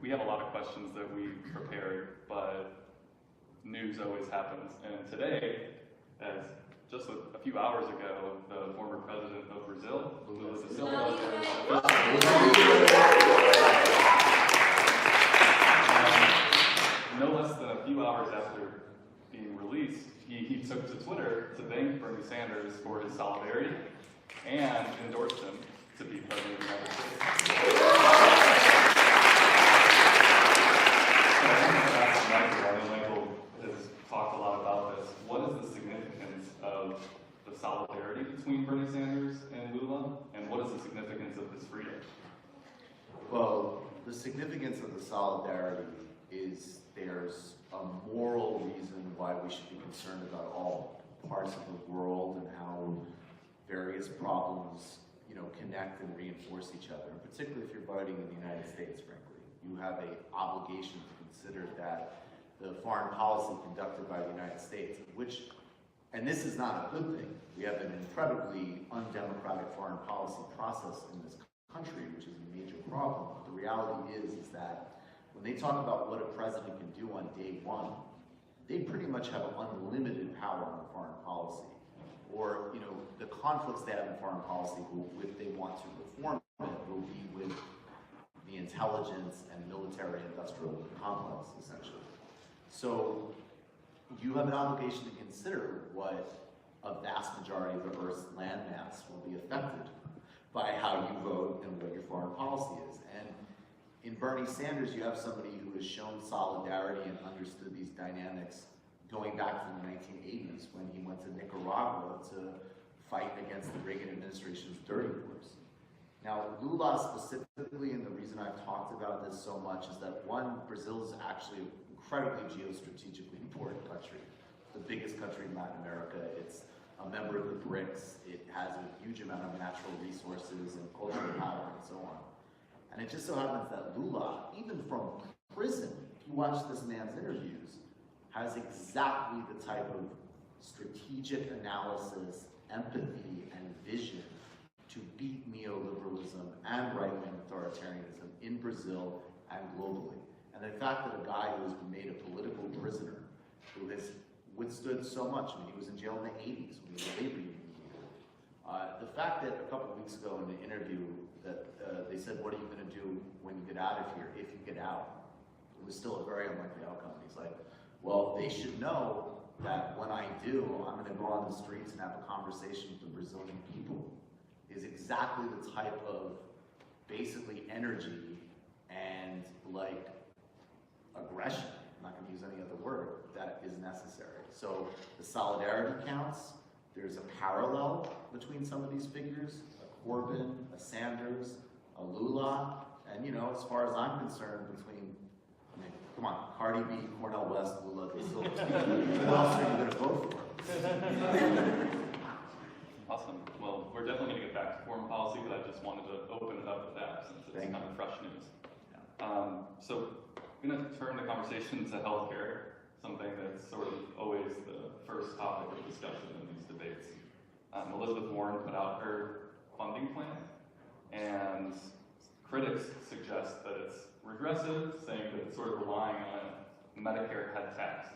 we have a lot of questions that we prepared, but news always happens. And today, as just a few hours ago, the former president of Brazil, Lula da Silva, no less than a few hours after being released, he took to Twitter to thank Bernie Sanders for his solidarity and endorsed him to be president of the United States. Michael has talked a lot about this. What is the significance of the solidarity between Bernie Sanders and Lula, and what is the significance of his freedom? Well, the significance of the solidarity is there's a moral reason why we should be concerned about all parts of the world and how various problems, connect and reinforce each other. And particularly if you're voting in the United States, frankly, you have an obligation to consider that the foreign policy conducted by the United States, and this is not a good thing. We have an incredibly undemocratic foreign policy process in this country, which is a major problem. But the reality is that when they talk about what a president can do on day one, they pretty much have unlimited power on foreign policy. Or, the conflicts they have in foreign policy, if they want to reform it, will be with the intelligence and military-industrial complex, essentially. So you have an obligation to consider what a vast majority of the Earth's landmass will be affected by how you vote and what your foreign policy is. And in Bernie Sanders, you have somebody who has shown solidarity and understood these dynamics going back to the 1980s when he went to Nicaragua to fight against the Reagan administration's dirty wars. Now, Lula specifically, and the reason I've talked about this so much is that one, Brazil is actually an incredibly geostrategically important country. The biggest country in Latin America. It's a member of the BRICS. It has a huge amount of natural resources and cultural power and so on. And it just so happens that Lula, even from prison, if you watch this man's interviews, has exactly the type of strategic analysis, empathy, and vision to beat neoliberalism and right-wing authoritarianism in Brazil and globally. And the fact that a guy who has been made a political prisoner, who has withstood so much, he was in jail in the 80s when he was a labor union leader. The fact that a couple of weeks ago in the interview that they said, what are you going to do when you get out of here, if you get out? It was still a very unlikely outcome. He's like, well, they should know that when I do, I'm going to go on the streets and have a conversation with the Brazilian people. Is exactly the type of basically energy and aggression, I'm not going to use any other word, that is necessary. So the solidarity counts. There's a parallel between some of these figures, a Corbyn, a Sanders, a Lula, and as far as I'm concerned, come on, Cardi B, Cornel West, Lula da Silva. What else are you going to vote for? Awesome. Well, we're definitely going to get back to foreign policy, but I just wanted to open it up with that since it's kind of fresh news. So I'm going to turn the conversation to healthcare, something that's sort of always the first topic of discussion in these debates. Elizabeth Warren put out her funding plan, and critics suggest that it's regressive, saying that it's sort of relying on a Medicare head tax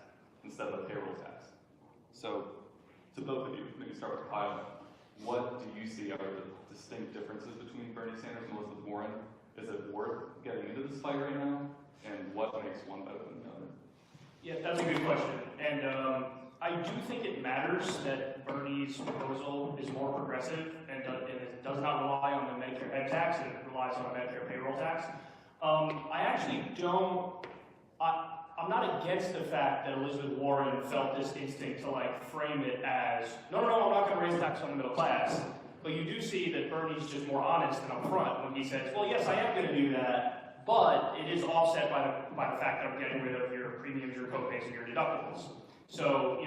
instead of a payroll tax. So, to both of you, maybe start with Kyle. What do you see are the distinct differences between Bernie Sanders and Elizabeth Warren? Is it worth getting into this fight right now? And what makes one better than the other? Yeah, that's a good question. And I do think it matters that Bernie's proposal is more progressive and it does not rely on the Medicare head tax, and it relies on a Medicare payroll tax. I actually don't, I'm not against the fact that Elizabeth Warren felt this instinct to frame it as, no, I'm not going to raise taxes on the middle class. But you do see that Bernie's just more honest and upfront when he says, well, yes, I am going to do that, but it is offset by the fact that I'm getting rid of your premiums, your co-pays, and your deductibles. So,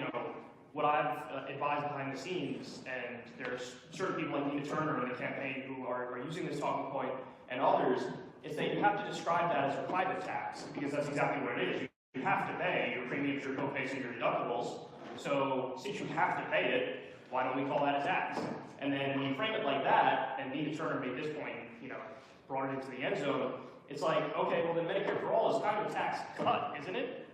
what I've advised behind the scenes, and there's certain people like Nina Turner in the campaign who are using this talking point, and others, is that you have to describe that as a private tax, because that's exactly what it is. You have to pay your premiums, your co-pays, and your deductibles. So since you have to pay it, why don't we call that a tax? And then when you frame it like that, and Nina Turner made this point, brought it into the end zone, It's like, okay, well then Medicare for all is kind of a tax cut, isn't it?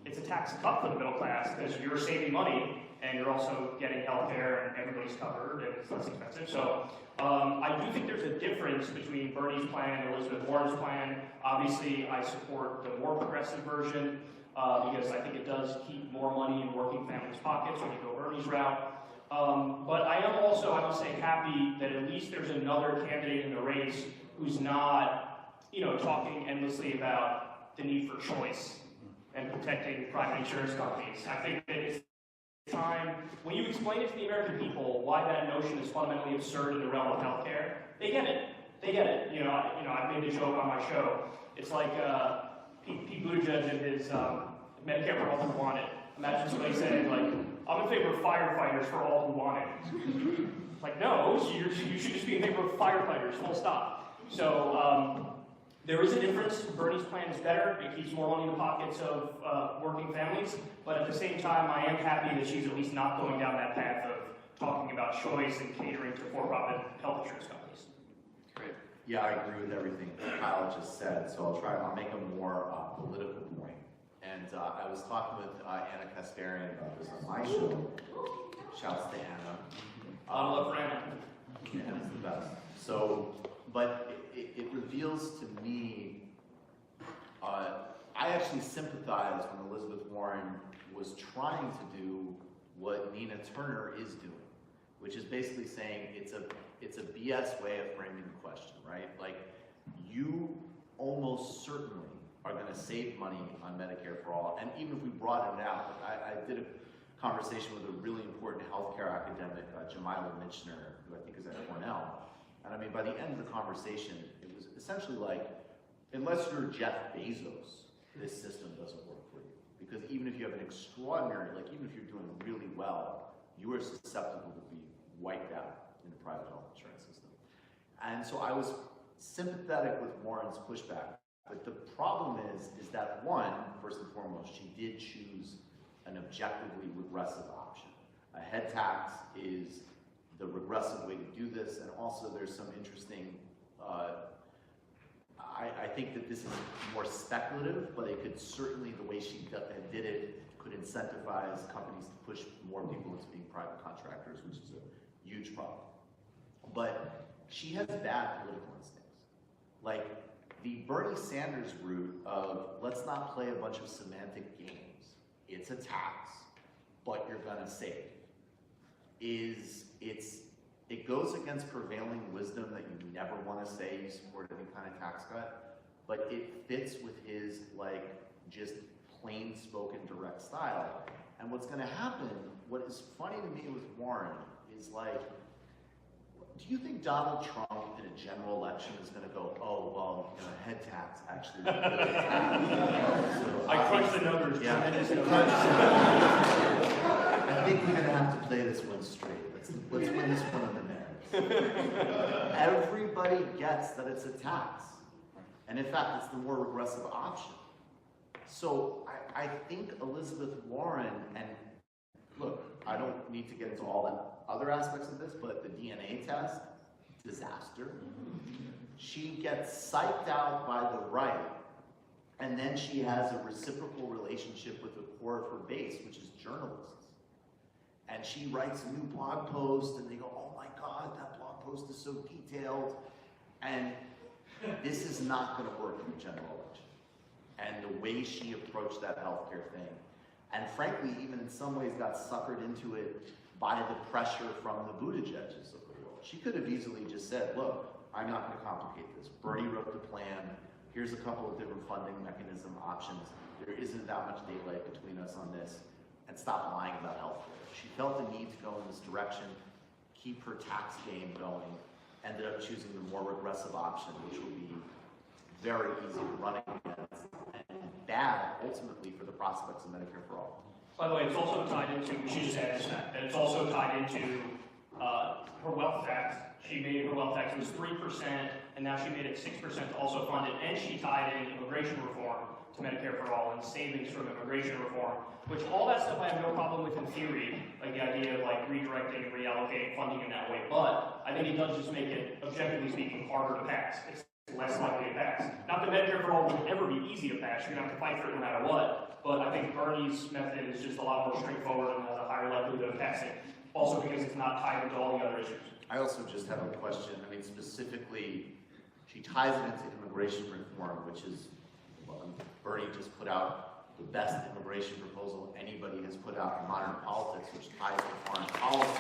It's a tax cut for the middle class because you're saving money and you're also getting health care and everybody's covered and it's less expensive. So I do think there's a difference between Bernie's plan and Elizabeth Warren's plan. Obviously, I support the more progressive version because I think it does keep more money in working families' pockets when you go Bernie's route. But I am also, I would say, happy that at least there's another candidate in the race who's not, talking endlessly about the need for choice and protecting private insurance companies. I think that it's time, when you explain it to the American people why that notion is fundamentally absurd in the realm of healthcare, they get it. They get it. I made the joke on my show. It's like Pete Buttigieg and his Medicare for all who want it. Imagine somebody saying, like, I'm in favor of firefighters for all who want it. Like, no, you should just be in favor of firefighters, full stop. So there is a difference. Bernie's plan is better. It keeps more money in the pockets of working families. But at the same time, I am happy that she's at least not going down that path of talking about choice and catering to for-profit health insurance companies. Great. Yeah, I agree with everything Kyle just said, so I'll make a more political point. And I was talking with Anna Kasparian about this on my show. Shouts to Anna. I love for Anna. Anna's the best. So, but it reveals to me, I actually sympathize when Elizabeth Warren was trying to do what Nina Turner is doing, which is basically saying it's a BS way of framing the question, right? Like, you almost certainly are going to save money on Medicare for all, and even if we broaden it out, I did a conversation with a really important healthcare academic, Jamila Michener, who I think is at Cornell, and I mean, by the end of the conversation, it was essentially like, unless you're Jeff Bezos, this system doesn't work for you. Because even if you have an extraordinary, like even if you're doing really well, you are susceptible to be wiped out in the private health insurance system. And so I was sympathetic with Warren's pushback. But the problem is that one, first and foremost, she did choose an objectively regressive option. A head tax is the regressive way to do this, and also there's some interesting, I think that this is more speculative, but it could certainly, the way she did it, could incentivize companies to push more people into being private contractors, which is a huge problem. But she has bad political instincts. Like, the Bernie Sanders route of let's not play a bunch of semantic games, it's a tax, but you're gonna save, it goes against prevailing wisdom that you never wanna say you support any kind of tax cut, but it fits with his like just plain spoken direct style. And what's gonna happen, what is funny to me with Warren is like, do you think Donald Trump in a general election is going to go, oh, well, head tax actually is a good tax? So I crunched the numbers. Yeah. I think we're going to have to play this one straight. Let's win this one on the merits. Everybody gets that it's a tax. And in fact, it's the more regressive option. So I think Elizabeth Warren, and look, I don't need to get into all the other aspects of this, but the DNA test, disaster. She gets psyched out by the right, and then she has a reciprocal relationship with the core of her base, which is journalists. And she writes a new blog post, and they go, oh my God, that blog post is so detailed. And this is not going to work in the general election. And the way she approached that healthcare thing, and frankly, even in some ways got suckered into it by the pressure from the Buttigieg's of the world. She could have easily just said, look, I'm not going to complicate this. Bernie wrote the plan. Here's a couple of different funding mechanism options. There isn't that much daylight between us on this, and stop lying about healthcare. She felt the need to go in this direction, keep her tax game going, ended up choosing the more regressive option, which will be very easy to run against, and bad, ultimately, for the prospects of Medicare for all. By the way, it's also tied into, she just added that, and it's also tied into her wealth tax. She made her wealth tax, it was 3%, and now she made it 6% to also fund it, and she tied in immigration reform to Medicare for all and savings from immigration reform, which all that stuff I have no problem with in theory, like the idea of like redirecting and reallocating funding in that way, but I think it does just make it, objectively speaking, harder to pass. It's less likely to pass. Not that Medicare for all will ever be easy to pass. You're going to have to fight for it no matter what. But I think Bernie's method is just a lot more straightforward and has a higher likelihood of passing. Also because it's not tied into all the other issues. I also just have a question. I mean, specifically, she ties it into immigration reform, which is, well, Bernie just put out the best immigration proposal anybody has put out in modern politics, which ties to foreign policy.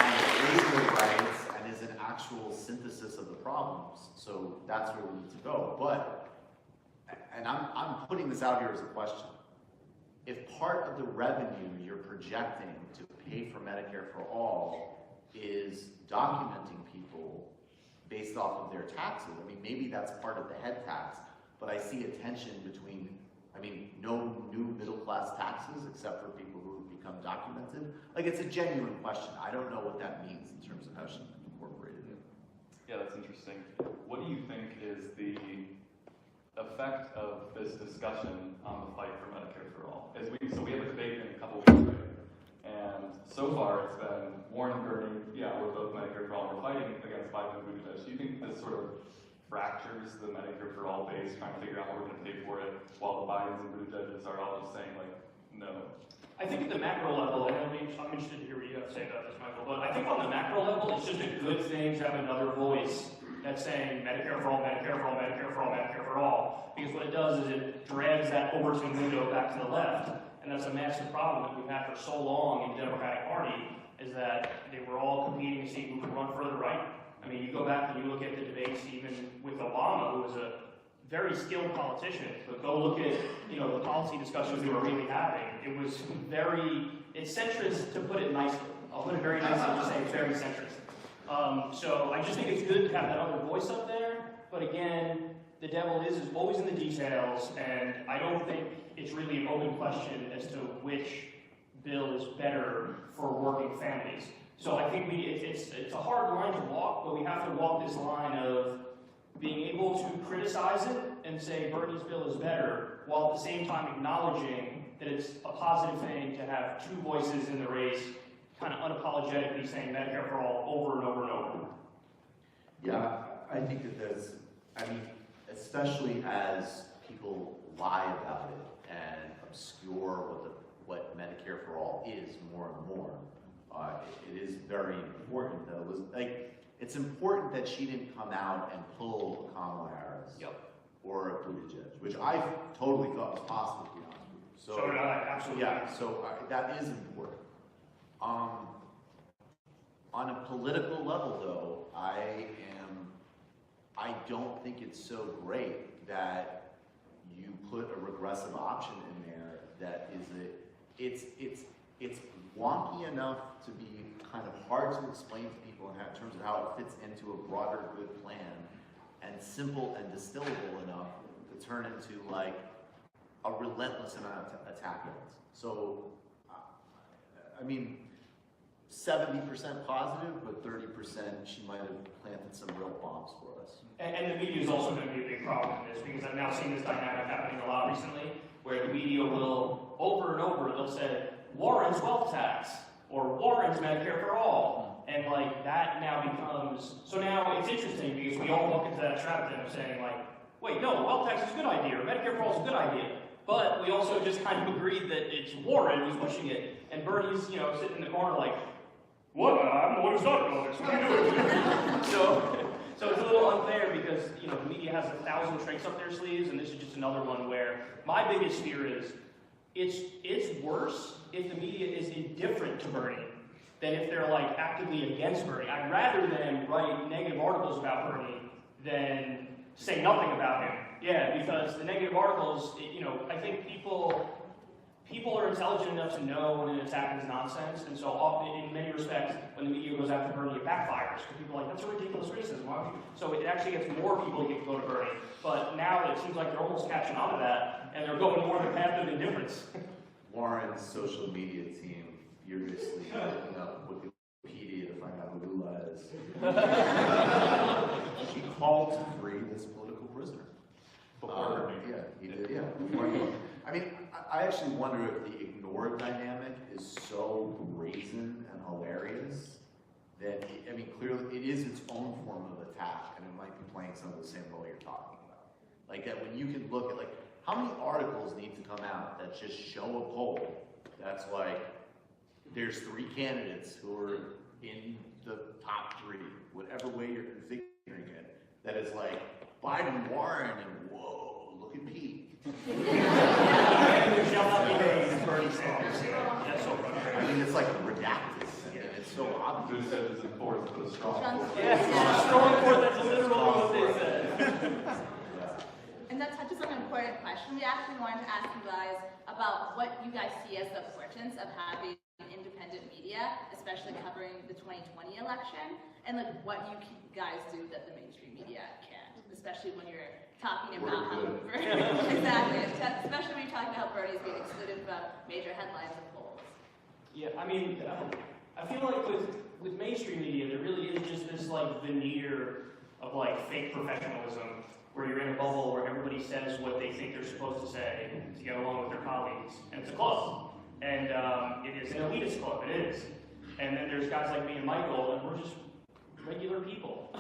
And labor rights and is an actual synthesis of the problems. So that's where we need to go. But, and I'm putting this out here as a question. If part of the revenue you're projecting to pay for Medicare for all is documenting people based off of their taxes, I mean, maybe that's part of the head tax, but I see a tension between, I mean, no new middle-class taxes except for people who have become documented. Like, it's a genuine question. I don't know what that means in terms of how she incorporated it. Yeah, that's interesting. What do you think is the effect of this discussion on the fight for Medicare for all? So we have a debate in a couple weeks, right? And so far it's been Warren and Bernie, yeah, we're both Medicare for all, we're fighting against Biden and Buttigieg. Do you think this sort of fractures the Medicare for all base, trying to figure out how we're going to pay for it, while the Bidens and Buttigieg's are all just saying, like, no? I think at the macro level, and I'm interested to hear what you have to say about this, Michael, but I think on the macro level, it's just a good thing to have another voice that's saying Medicare for all, Medicare for all, Medicare for all, Medicare for all. Because what it does is it drags that Overton window back to the left, and that's a massive problem that we've had for so long in the Democratic Party, is that they were all competing to see who could run further right. I mean, you go back and you look at the debates even with Obama, who was a very skilled politician, but go look at, the policy discussions we were really having. It was it's centrist, to put it nicely. I'll put it very nicely and just say it's very centrist. So I just think it's good to have that other voice up there, but again, the devil is always in the details, and I don't think it's really an open question as to which bill is better for working families. So I think it's a hard line to walk, but we have to walk this line of being able to criticize it and say Bernie's bill is better, while at the same time acknowledging that it's a positive thing to have two voices in the race, kind of unapologetically saying Medicare for all over and over and over. Yeah, I think that there's, especially as people lie about it and obscure what Medicare for all is more and more, it is very important that it was, it's important that she didn't come out and pull a Kamala Harris or a Buttigieg, which I totally thought was possible, to be honest with you. So did I, absolutely. Yeah, so that is important. On a political level, though, I don't think it's so great that you put a regressive option in there that it's wonky enough to be kind of hard to explain to people in terms of how it fits into a broader good plan, and simple and distillable enough to turn into like a relentless amount of attack on it. So, 70% positive, but 30% she might have planted some real bombs for us. And the media is also going to be a big problem in this, because I've now seen this dynamic happening a lot recently, where the media will, over and over, they'll say, Warren's wealth tax, or Warren's Medicare for all. And that now becomes, so now it's interesting because we all look into that trap then of saying wait, no, wealth tax is a good idea, or Medicare for all is a good idea. But we also just kind of agreed that it's Warren who's pushing it, and Bernie's, sitting in the corner what? I'm the one who's talking about this. What are you doing? So it's a little unfair because, the media has 1,000 tricks up their sleeves, and this is just another one where my biggest fear is it's worse if the media is indifferent to Bernie than if they're actively against Bernie. I'd rather them write negative articles about Bernie than say nothing about him. Yeah, because the negative articles, I think people are intelligent enough to know when an attack is nonsense, and so in many respects, when the media goes after Bernie, it backfires, because people are like, that's a ridiculous racism. Why would you? So it actually gets more people to go to Bernie. But now it seems like they're almost catching on to that, and they're going more the path of indifference. Warren's social media team furiously looking up Wikipedia to find out who Lula is. She called to free this political prisoner. Before yeah, he did, yeah. Before he, I actually wonder if the ignored dynamic is so brazen and hilarious then, I mean, clearly, it is its own form of attack, and it might be playing some of the same role you're talking about. Like, that when you can look at, like, how many articles need to come out that just show a poll that's like, there's 3 candidates who are in the top 3, whatever way you're configuring it, that is like, Biden, Warren, and whoa, look at Pete. I mean, it's like redacted, and it's so obvious. Who said it's important for the strong? Strong court, that's literally what they said. And that touches on an important question. We actually wanted to ask you guys about what you guys see as the importance of having independent media, especially covering the 2020 election, and like what you guys do that the mainstream media can't, especially when you're talking about how exactly, especially when you're talking about how Bernie is being excluded from major headlines and polls. Yeah, I mean, I feel like with mainstream media, there really is just this like veneer of like fake professionalism, where you're in a bubble where everybody says what they think they're supposed to say to get along with their colleagues, and it's a club, and it is an elitist club, it is. And then there's guys like me and Michael, and we're just regular people.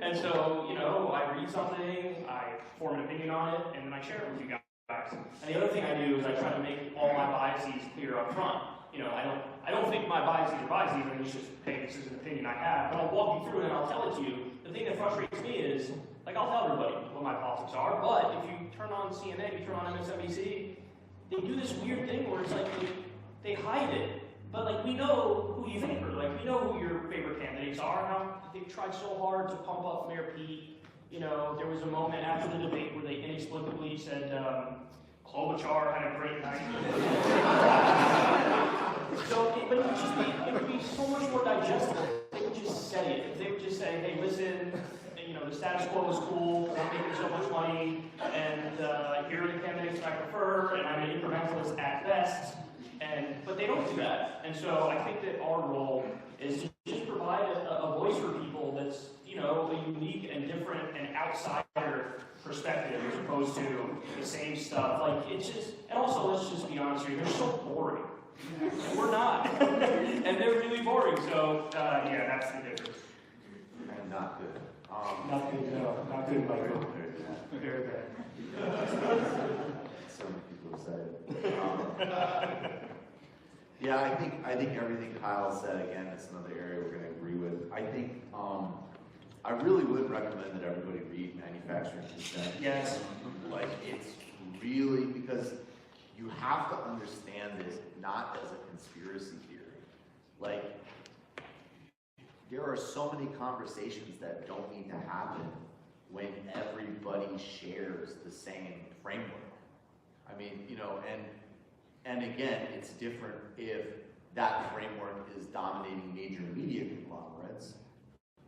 And so, you know, I read something, I form an opinion on it, and then I share it with you guys. And the other thing I do is I try to make all my biases clear up front. You know, I don't think my biases are biases, and it's just, hey, this is an opinion I have, but I'll walk you through it and I'll tell it to you. The thing that frustrates me is, like, I'll tell everybody what my politics are, but if you turn on CNN, you turn on MSNBC, they do this weird thing where it's like they hide it. But like, we know who you favor, like we know who your favorite candidates are, how they've tried so hard to pump up Mayor Pete. You know, there was a moment after the debate where they inexplicably said Klobuchar had a great night. So, but it would be so much more digestible if they would just say it. If they would just say, hey, listen, you know, the status quo is cool, I'm making so much money, and here are the candidates I prefer, and I'm an incrementalist at best. But they don't do that. And so I think that our role is to just provide a voice for people that's, you know, a unique and different and outsider perspective as opposed to the same stuff. Like, it's just, and also, let's just be honest here, they're so boring. And we're not. And they're really boring. So, yeah, that's the difference. And not good. Not good, no. Not good, Michael. Very bad. So many people have said it. Yeah, I think everything Kyle said, again, it's another area we're going to agree with. I think, I really would recommend that everybody read Manufacturing Consent. Yes. Like, it's really, because you have to understand this not as a conspiracy theory. Like, there are so many conversations that don't need to happen when everybody shares the same framework. I mean, you know, and again, it's different if that framework is dominating major media conglomerates,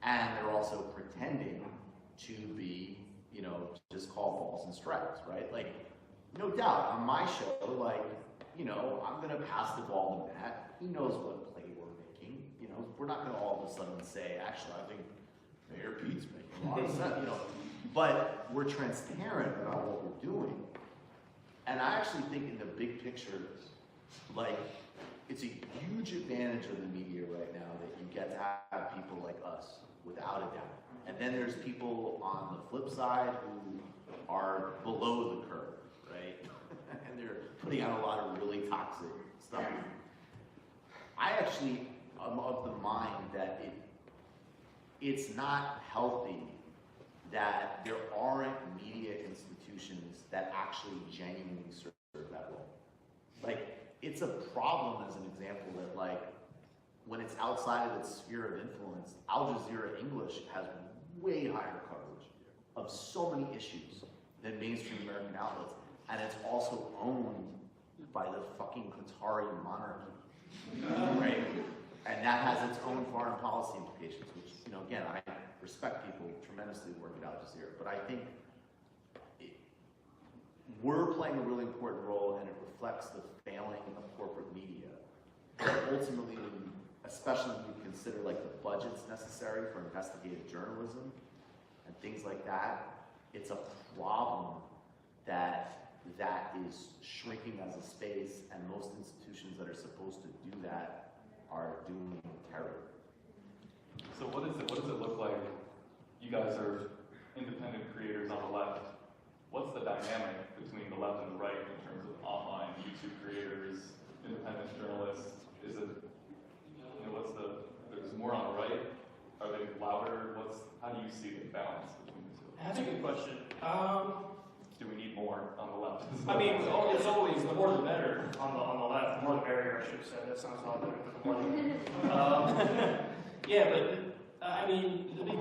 and they're also pretending to be, you know, just call balls and strikes, right? Like, no doubt, on my show, like, you know, I'm gonna pass the ball to Matt. He knows what play we're making. You know, we're not gonna all of a sudden say, actually, I think Mayor Pete's making a lot of sense, you know. But we're transparent about what we're doing. And I actually think in the big picture, like, it's a huge advantage of the media right now that you get to have people like us, without a doubt. And then there's people on the flip side who are below the curve, right? And they're putting out a lot of really toxic stuff. I actually am of the mind that it's not healthy that there aren't media institutions that actually genuinely serve that role. Like, it's a problem, as an example, that, like, when it's outside of its sphere of influence, Al Jazeera English has way higher coverage of so many issues than mainstream American outlets, and it's also owned by the fucking Qatari monarchy, right? And that has its own foreign policy implications, which, you know, again, I respect people tremendously who work at Al Jazeera, but I think we're playing a really important role, and it reflects the failing of corporate media. And ultimately, especially when you consider, like, the budgets necessary for investigative journalism and things like that, it's a problem that is shrinking as a space, and most institutions that are supposed to do that are doing terribly. So what is it? What does it look like? You guys are independent creators on the left. What's the dynamic between the left and the right in terms of online YouTube creators, independent journalists? Is it, there's more on the right? Are they louder? How do you see the balance between the two? That's a good question. Do we need more on the left? I mean, it's always the more the better on the left, the more the merrier, I should have said. That sounds a lot better than the more. Yeah, but I mean, the big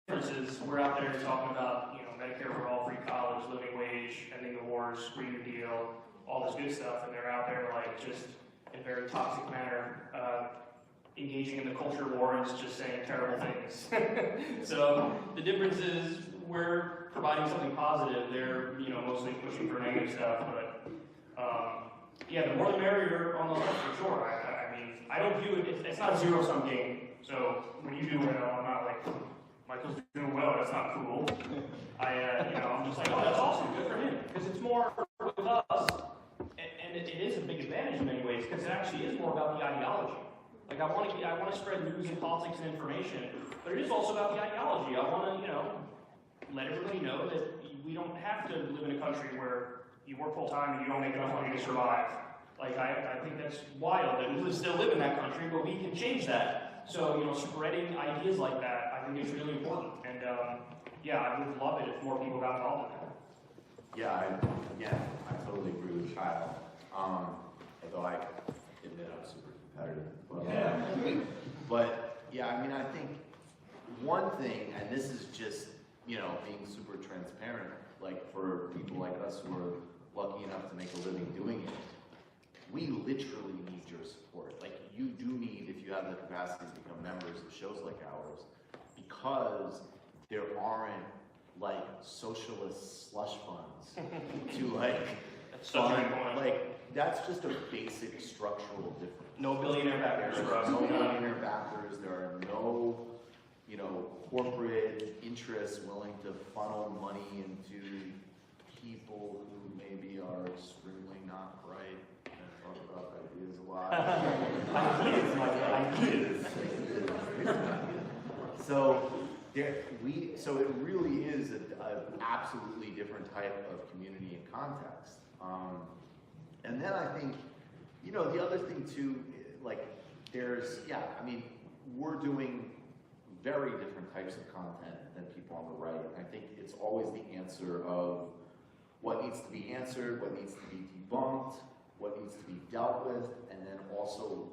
difference is we're out there talking about, Medicare for all, free college, living wage, ending the wars, Green New Deal, all this good stuff, and they're out there like just in a very toxic manner, engaging in the culture wars, just saying terrible things. So the difference is we're providing something positive. They're mostly pushing for negative stuff. But yeah, the more the merrier on the left for sure. I mean, I don't view it. It's not a zero-sum game. So when you do well, I'm not like Michael's doing well. That's not cool. I'm just like, oh, that's awesome. Good for him. Because it's more with us, and it is a big advantage in many ways because it actually is more about the ideology. Like I want to spread news and politics and information, but it is also about the ideology. I want to, let everybody know that we don't have to live in a country where you work full time and you don't make enough money to survive. Like I think that's wild that we still live in that country, but we can change that. So spreading ideas like that, I think is really important. And yeah, I would love it if more people got involved in that. Yeah, I totally agree with Kyle. Although I admit I'm super competitive. But yeah, I mean, I think one thing, and this is just, being super transparent, like for people like us who are lucky enough to make a living doing it, we literally need your support. Like you do need, if you have the capacity to become members of shows like ours, because there aren't like socialist slush funds to like fund, like that's just a basic structural difference. No billionaire backers. There are no billionaire backers. There are no, corporate interests willing to funnel money into people who maybe are extremely not bright and talk about ideas a lot. So so it really is an absolutely different type of community and context. And then I think, the other thing too, like we're doing very different types of content than people on the right. I think it's always the answer of what needs to be answered, what needs to be debunked, what needs to be dealt with, and then also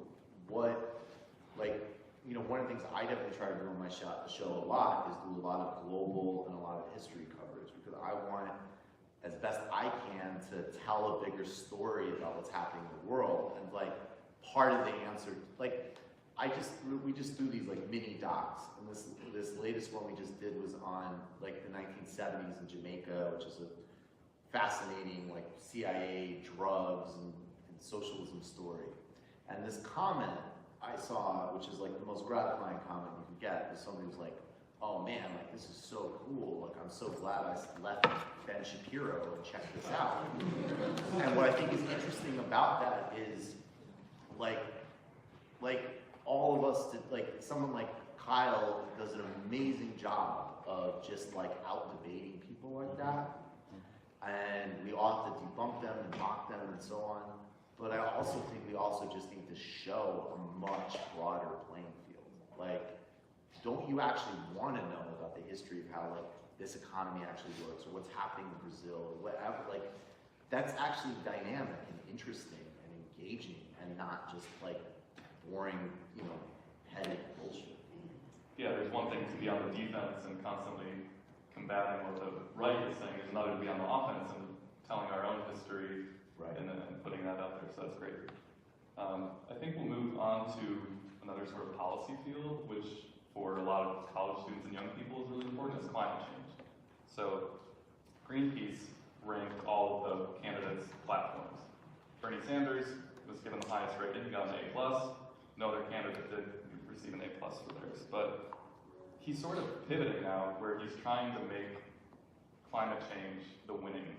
what, one of the things I definitely try to do on my show a lot is do a lot of global and a lot of history coverage because I want, as best I can, to tell a bigger story about what's happening in the world. And part of the answer, we just do these mini docs. And this latest one we just did was on the 1970s in Jamaica, which is a fascinating CIA, drugs, and socialism story. And this comment I saw, which is the most gratifying comment you can get, is somebody who's like, oh man, this is so cool. I'm so glad I left Ben Shapiro and checked this out. And what I think is interesting about that is all of us, someone like Kyle does an amazing job of just out debating people like that. And we ought to debunk them and mock them and so on. But I also think we also just need to show a much broader playing field. Don't you actually want to know about the history of how this economy actually works, or what's happening in Brazil, or whatever? That's actually dynamic and interesting and engaging, and not just boring, petty bullshit. Yeah, there's one thing to be on the defense and constantly combating what the right is saying. There's another to be on the offense and telling our own history, right, and then putting that out there. So that's great. I think we'll move on to another sort of policy field, which for a lot of college students and young people is really important, is climate change. So Greenpeace ranked all of the candidates' platforms. Bernie Sanders was given the highest rating, he got an A+. No other candidate did receive an A+ for theirs. But he's sort of pivoting now where he's trying to make climate change the winning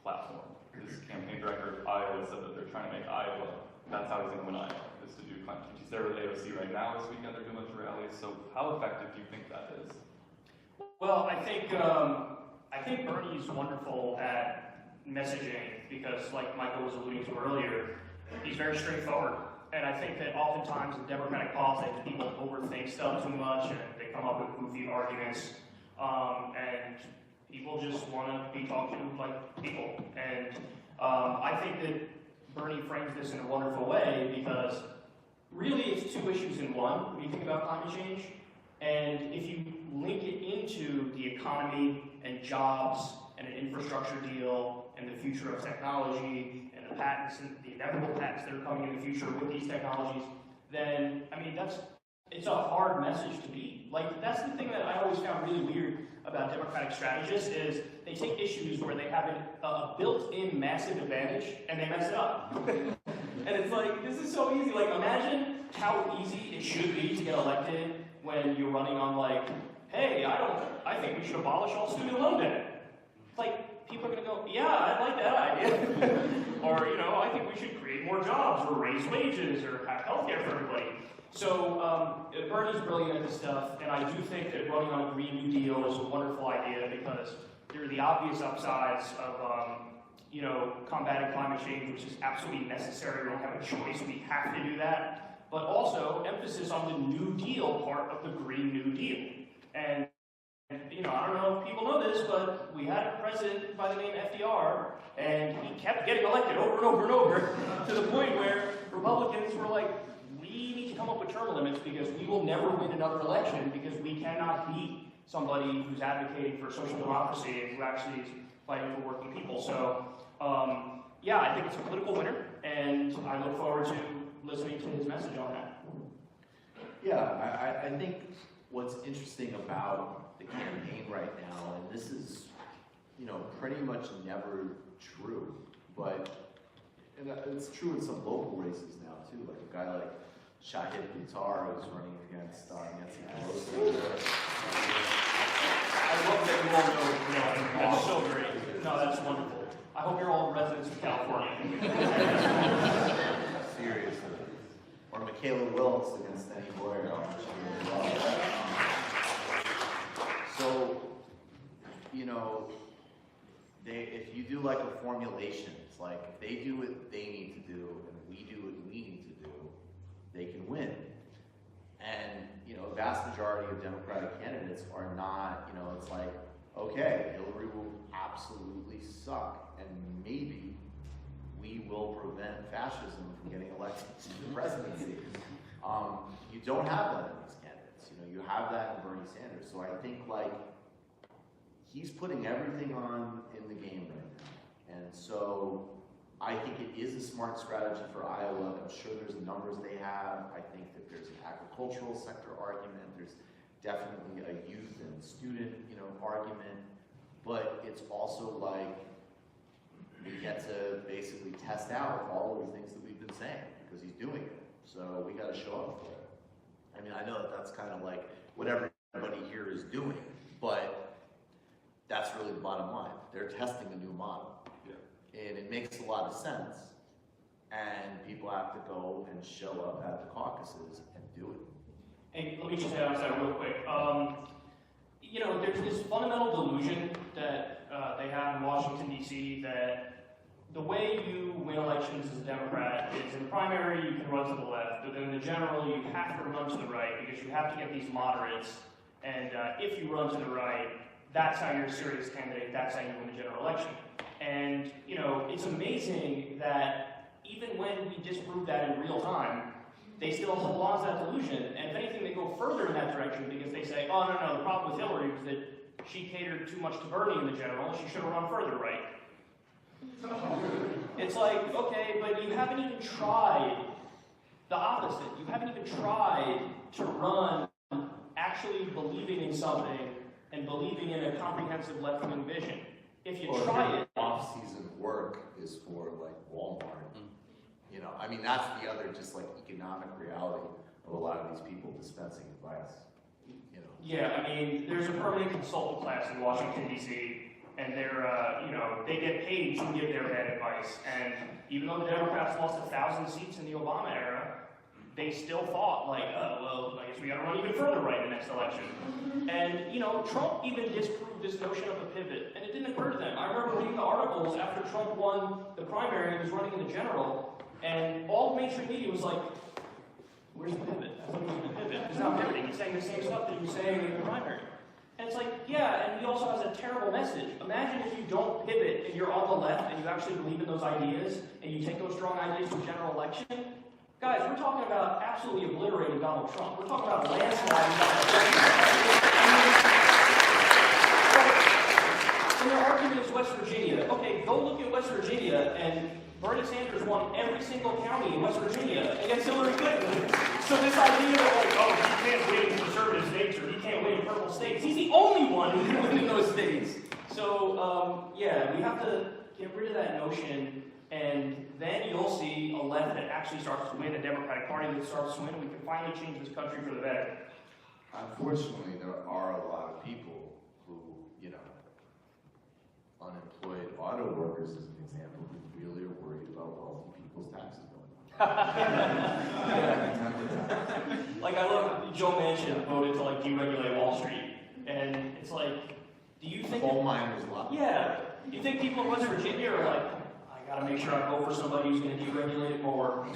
platform. His campaign director of Iowa said that they're trying to make Iowa that's how he's going to win Iowa, is to do climate change. He's there with AOC right now this weekend, they're doing a bunch of rallies, so how effective do you think that is? Well, I think Bernie's wonderful at messaging because, like Michael was alluding to earlier, he's very straightforward. And I think that oftentimes in Democratic politics, people overthink stuff too much and they come up with goofy arguments. And people just want to be talked to like people. And I think that Bernie frames this in a wonderful way because really it's two issues in one when you think about climate change. And if you link it into the economy and jobs and an infrastructure deal and the future of technology and the patents and the inevitable patents that are coming in the future with these technologies, then, I mean, it's a hard message to be. Like, that's the thing that I always found really weird about Democratic strategists is they take issues where they have a built-in massive advantage and they mess it up. And it's like, this is so easy. Like, imagine how easy it should be to get elected when you're running on like, hey, I think we should abolish all student loan debt. It's like, people are gonna go, yeah, I like that idea. Or, I think we should create more jobs or raise wages or have healthcare for everybody. So Bernie's brilliant at this stuff, and I do think that running on a Green New Deal is a wonderful idea because there are the obvious upsides of, combating climate change, which is absolutely necessary. We don't have a choice. We have to do that. But also emphasis on the New Deal part of the Green New Deal. And, I don't know if people know this, but we had a president by the name FDR, and he kept getting elected over and over and over to the point where Republicans were like, we need to come up with term limits because we will never win another election because we cannot beat somebody who's advocating for social democracy and who actually is fighting for working people. So, I think it's a political winner, and I look forward to listening to his message on that. Yeah, I think what's interesting about the campaign right now, and this is, pretty much never true, but and it's true in some local races now too, like a guy like Shahid Buttar who's running against Nancy Pelosi. I love that you all know, that's so great. No, that's wonderful. I hope you're all residents of California. Seriously. Or Michaela Wilkes against Steny Hoyer. So, if you do like a formulation, it's like if they do what they need to do and we do what we need to do, they can win. And, a vast majority of Democratic candidates are not, it's like, okay, Hillary will absolutely suck, and maybe we will prevent fascism from getting elected to the presidency. You don't have that in these candidates. You have that in Bernie Sanders. So I think, he's putting everything on in the game right now. And so I think it is a smart strategy for Iowa. I'm sure there's numbers they have. I think that there's an agricultural sector argument. There's definitely a youth and student, argument. But it's also like we get to basically test out all of the things that we've been saying because he's doing it. So we got to show up for it. I mean, I know that that's kind of like what everybody here is doing, but that's really the bottom line. They're testing a new model. And it makes a lot of sense, and people have to go and show up at the caucuses and do it. Hey, let me just add on to that real quick. There's this fundamental delusion that they have in Washington, D.C. that the way you win elections as a Democrat is in the primary you can run to the left, but then in the general you have to run to the right because you have to get these moderates, and if you run to the right, that's how you're a serious candidate, that's how you win the general election. And, it's amazing that even when we disprove that in real time, they still hold on to that delusion. And if anything, they go further in that direction because they say, oh, no, the problem with Hillary was that she catered too much to Bernie in the general. She should have run further right. It's like, okay, but you haven't even tried the opposite. You haven't even tried to run actually believing in something and believing in a comprehensive left-wing vision. If you try it, off-season work is for Walmart. That's the other just economic reality of a lot of these people dispensing advice. Yeah, there's a permanent consultant class in Washington, D.C., and they're, they get paid to give their bad advice. And even though the Democrats lost 1,000 seats in the Obama era, they still thought, like, well, I guess we gotta run even further right in the next election. And, Trump even disproved this notion of a pivot, and it didn't occur to them. I remember reading the articles after Trump won the primary and was running in the general, and all the mainstream media was like, where's the pivot? I thought he was going to pivot. He's not pivoting. He's saying the same stuff that he was saying in the primary. And it's like, yeah, and he also has a terrible message. Imagine if you don't pivot and you're on the left and you actually believe in those ideas and you take those strong ideas to a general election. Guys, we're talking about absolutely obliterating Donald Trump. We're talking about landsliding Donald Trump. And their argument is West Virginia. Okay, go look at West Virginia, and Bernie Sanders won every single county in West Virginia against Hillary Clinton. So this idea that, like, oh, he can't win in conservative states or he can't win in purple states, he's the only one who can win in those states. So, yeah, we have to get rid of that notion, and then you'll see a left that actually starts to win, a Democratic Party that starts to win, and we can finally change this country for the better. Unfortunately, there are a lot of people who, unemployed auto workers, as an example, who really are worried about wealthy people's taxes going up. Like, I love Joe Manchin voted to, like, deregulate Wall Street, and it's like, do you think... Coal miners love it. Yeah. You think people in West Virginia are like, I gotta make sure I vote for somebody who's gonna deregulate it more?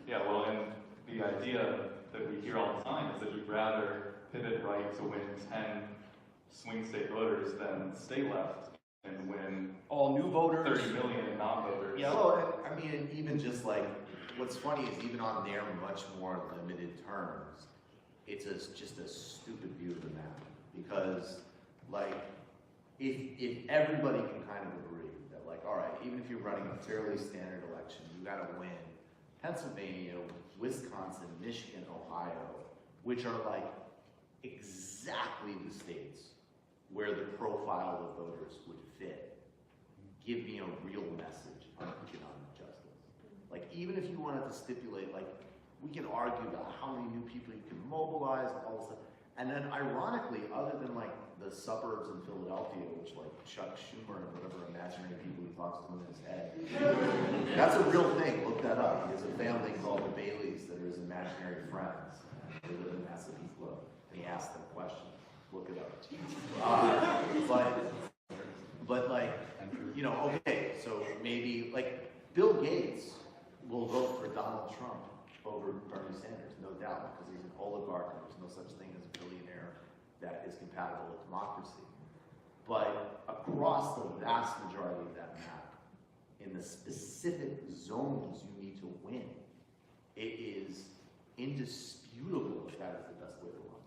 Yeah, well, and the idea that we hear all the time is that you'd rather pivot right to win 10 swing state voters than stay left and win All new voters. 30 million non-voters. Yeah. Well, I mean, even just like, what's funny is even on their much more limited terms, it's just a stupid view of the map. Because, like, if everybody can kind of agree that, like, all right, even if you're running a fairly standard election, you gotta win Pennsylvania, Wisconsin, Michigan, Ohio, which are like exactly the states where the profile of voters would fit. Give me a real message on economic justice. Like, even if you wanted to stipulate, like, we can argue about how many new people you can mobilize, all this stuff. And then ironically, other than like the suburbs in Philadelphia, which like Chuck Schumer and whatever imaginary people he talks to in his head, that's a real thing, look that up. He has a family called the Baileys that are his imaginary friends. They live in Massapequa, and he asks them questions. Look it up. But like, okay, so maybe like Bill Gates will vote for Donald Trump over Bernie Sanders, no doubt, because he's an oligarch and there's no such thing as a billionaire that is compatible with democracy. But across the vast majority of that map, in the specific zones you need to win, it is indisputable that that is the best way to run.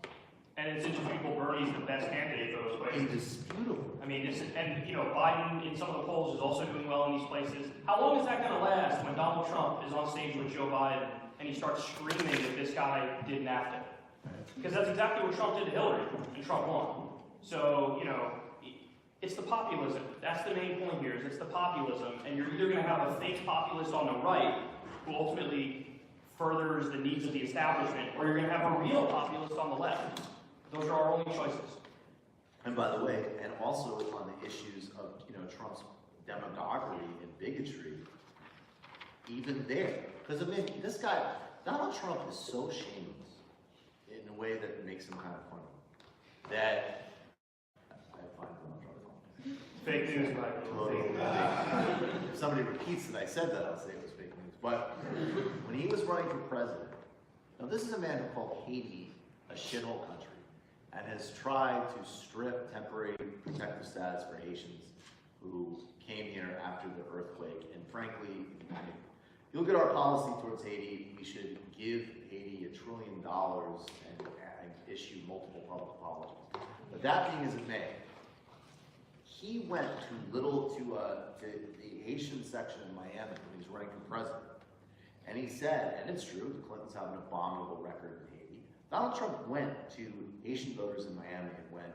And it's indisputable Bernie's the best candidate for those places. Indisputable. I mean, Biden in some of the polls is also doing well in these places. How long is that going to last when Donald Trump is on stage with Joe Biden and he starts screaming that this guy didn't have to? Because that's exactly what Trump did to Hillary, and Trump won. So, it's the populism. That's the main point here, is it's the populism. And you're either going to have a fake populist on the right who ultimately furders the needs of the establishment, or you're going to have a real populist on the left. Those are our only choices. And by the way, and also on the issues of Trump's demagoguery and bigotry, even there, because I mean, this guy Donald Trump is so shameless in a way that makes him kind of funny. That I find Donald Trump funny. Fake news, Mike. If somebody repeats that I said that, I'll say it was fake news. But when he was running for president, now this is a man who called Haiti a shithole country, and has tried to strip temporary protective status for Haitians who came here after the earthquake. And frankly, if you look at our policy towards Haiti, we should give Haiti $1 trillion and issue multiple public apologies. But that being as it may, he went to the Haitian section in Miami when he was running for president. And he said, and it's true, the Clintons have an abominable record in Haiti. Donald Trump went to Haitian voters in Miami and went,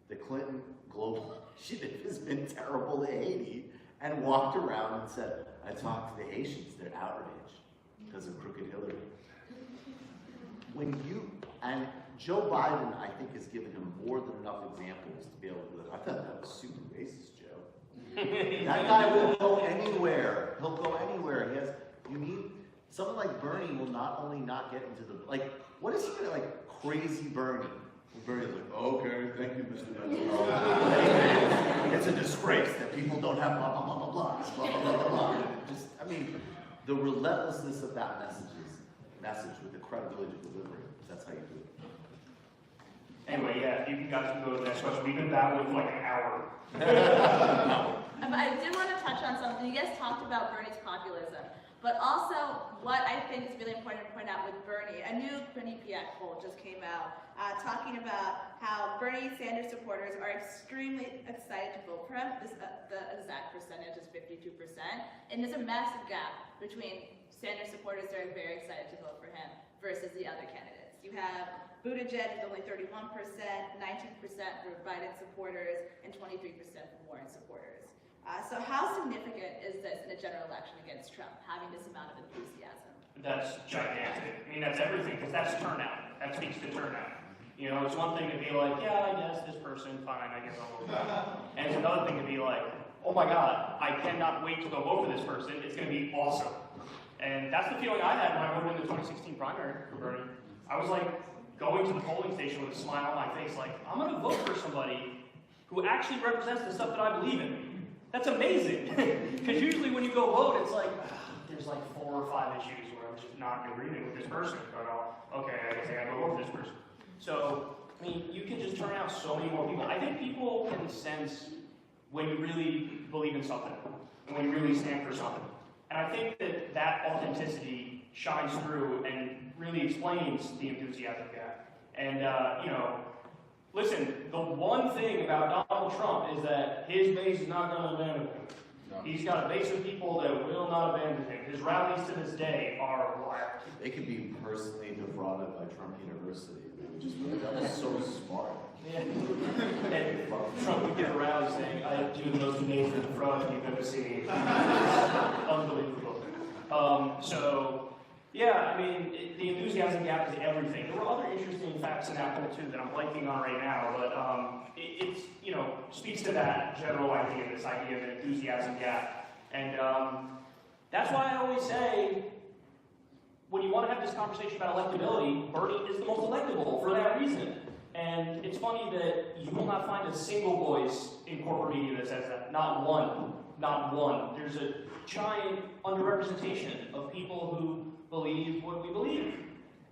the Clinton global initiative has been terrible to Haiti, and walked around and said, I talked to the Haitians, they're outraged because of crooked Hillary. And Joe Biden, I think, has given him more than enough examples to be able to do it. I thought that was super racist, Joe. That guy will go anywhere. He'll go anywhere. You need, someone like Bernie will not only not get into the, like, what is he gonna, like, crazy Bernie? Bernie's like, okay, thank you, Mr. President. It's a disgrace that people don't have blah, blah, blah, blah, blah, blah, blah, blah, blah. Just, I mean, the relentlessness of that message with the credibility of delivery, that's how you do it. Anyway, yeah, if you guys can go to the next question. We've been babbling for like an hour. I did want to touch on something. You guys talked about Bernie's populism, but also what I think is really important to point out with Bernie, a new Quinnipiac poll just came out talking about how Bernie Sanders supporters are extremely excited to vote for him. The exact percentage is 52%, and there's a massive gap between Sanders supporters that are very excited to vote for him versus the other candidates. You have Buttigieg with only 31%, 19% for Biden supporters, and 23% for Warren supporters. So how significant is this in a general election against Trump, having this amount of enthusiasm? That's gigantic. I mean, that's everything, because that's turnout. That speaks to turnout. You know, it's one thing to be like, yeah, I guess this person, fine, I guess I'll vote for them. And it's another thing to be like, oh my God, I cannot wait to go vote for this person. It's going to be awesome. And that's the feeling I had when I voted in the 2016 primary for Bernie. I was like going to the polling station with a smile on my face, like, I'm going to vote for somebody who actually represents the stuff that I believe in. That's amazing. Because usually when you go vote, it's like, there's like 4 or 5 issues where I'm just not in agreement with this person. But okay, I guess I gotta go vote for this person. So, I mean, you can just turn out so many more people. I think people can sense when you really believe in something and when you really stand for something. And I think that that authenticity shines through and really explains the enthusiasm gap. And, you know, listen, the one thing about Donald Trump is that his base is not going to abandon him. No. He's got a base of people that will not abandon him. His rallies to this day are wild. They could be personally defrauded by Trump University. Just really, that was so smart. Yeah. And Trump would give a rally saying, I do the most amazing fraud you've ever seen. Unbelievable. So, yeah, I mean, the enthusiasm gap is everything. There were other interesting facts in that poll, too, that I'm blanking on right now, but it's, you know, speaks to that general idea, this idea of an enthusiasm gap. And that's why I always say, when you want to have this conversation about electability, Bernie is the most electable for that reason. And it's funny that you will not find a single voice in corporate media that says that. Not one. Not one. There's a giant underrepresentation of people who believe what we believe.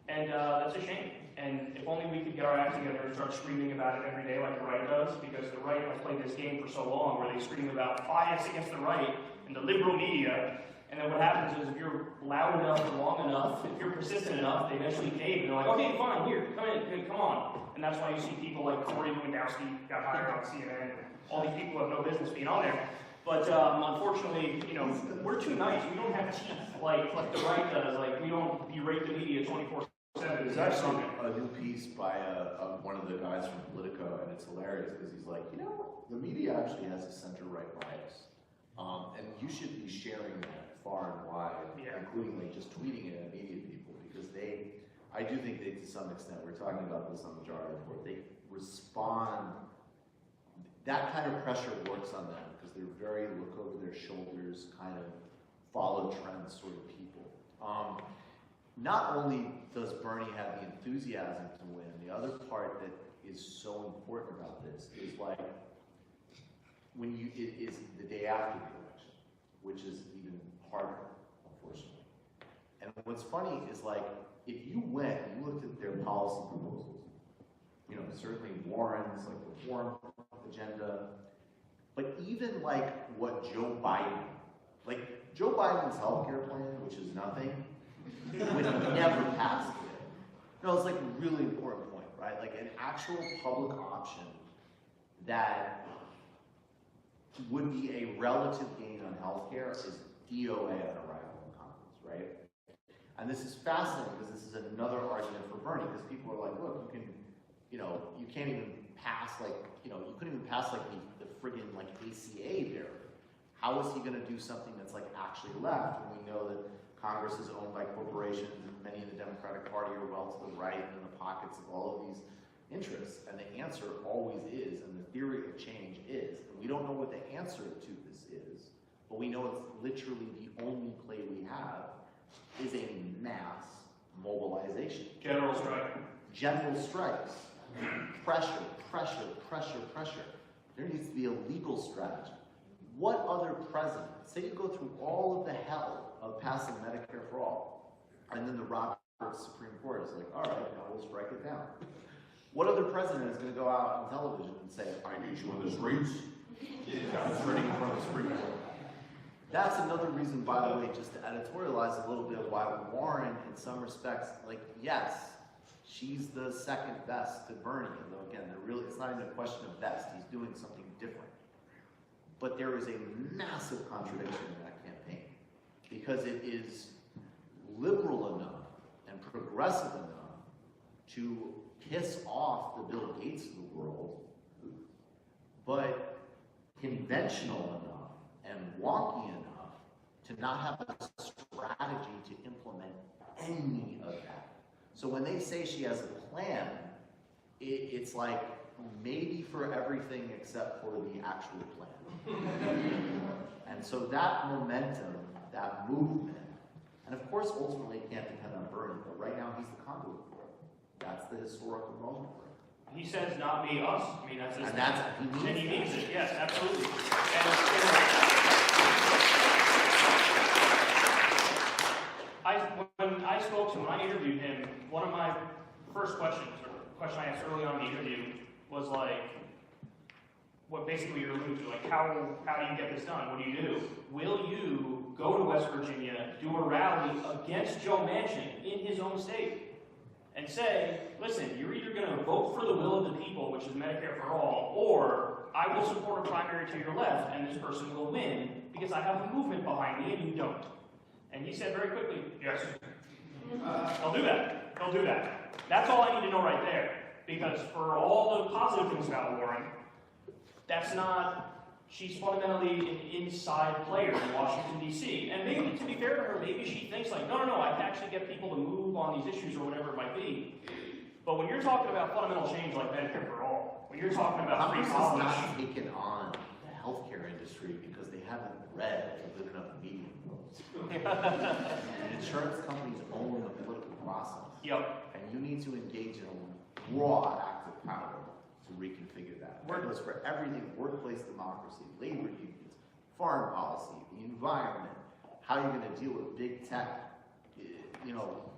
And that's a shame. And if only we could get our act together and start screaming about it every day like the right does, because the right has played this game for so long where they scream about bias against the right and the liberal media. And then what happens is if you're loud enough and long enough, if you're persistent enough, they eventually cave and they're like, okay, fine, here, come in, come on. And that's why you see people like Corey Lewandowski got hired on CNN. All these people have no business being on there. But unfortunately, you know, we're too nice. We don't have teeth like the right does. Like, we don't berate the media 24/7. There's actually a new piece by one of the guys from Politico, and it's hilarious because he's like, you know, the media actually has a center-right bias. And you should be sharing that far and wide, including like just tweeting it at media people, because I do think they, to some extent, we're talking about this on the Jar Report, they respond, that kind of pressure works on them, because they're very look over their shoulders, kind of follow trends sort of people. Not only does Bernie have the enthusiasm to win, the other part that is so important about this is like, it is the day after the election, which is even harder, unfortunately. And what's funny is like, if you went and you looked at their policy proposals, you know, certainly Warren's, like the Warren agenda, but even like what Joe Biden's healthcare plan, which is nothing, would never pass today. No, it's like a really important point, right? Like an actual public option that would be a relative gain on healthcare is DOA on arrival in Congress, right? And this is fascinating because this is another argument for Bernie, because people are like, look, you can, you know, you can't even pass like, you know, you couldn't even pass like the friggin' like ACA barrier. How is he going to do something that's like actually left when we know that Congress is owned by corporations, and many in the Democratic Party are well to the right and in the pockets of all of these interests. And the answer always is, and the theory of change is, and we don't know what the answer to this is, but we know it's literally the only play we have, is a mass mobilization. General strike. General strikes. Pressure, pressure, pressure, pressure. There needs to be a legal strategy. What other president, say you go through all of the hell of passing Medicare for all, and then the Roberts Supreme Court is like, all right, now we'll strike it down. What other president is going to go out on television and say, I need you on the streets? I'm running in front of the Supreme Court. That's another reason, by the way, just to editorialize a little bit, why Warren, in some respects, like, yes, she's the second best to Bernie. Although again, it's not even a question of best. He's doing something different. But there is a massive contradiction in that campaign because it is liberal enough and progressive enough to piss off the Bill Gates of the world, but conventional enough and wonky enough to not have a strategy to implement any of that. So when they say she has a plan, it's like maybe for everything except for the actual plan. And so that momentum, that movement, and of course ultimately it can't depend on Bernie, but right now he's the conduit for it. That's the historical moment for him. He says not me, us. I mean, that's his And that's, he means it. Yes, absolutely. When I interviewed him, one of my first questions, or question I asked early on in the interview, was like, what basically you're alluding to, like, how do you get this done? What do you do? Will you go to West Virginia, do a rally against Joe Manchin in his own state, and say, listen, you're either going to vote for the will of the people, which is Medicare for all, or I will support a primary to your left, and this person will win, because I have a movement behind me, and you don't. And he said very quickly, yes. They'll do that. They'll do that. That's all I need to know right there. Because for all the positive things about Warren, that's not, she's fundamentally an inside player in Washington, D.C. And maybe, to be fair to her, maybe she thinks like, no, I can actually get people to move on these issues or whatever it might be. But when you're talking about fundamental change like Medicare for all, when you're talking about free college... Congress has not taken on the healthcare industry because they haven't read a good enough medium. And insurance companies own the political process. Yep. And you need to engage in a raw act of power to reconfigure that. That goes for everything: workplace democracy, labor unions, foreign policy, the environment, how you're going to deal with big tech. You know,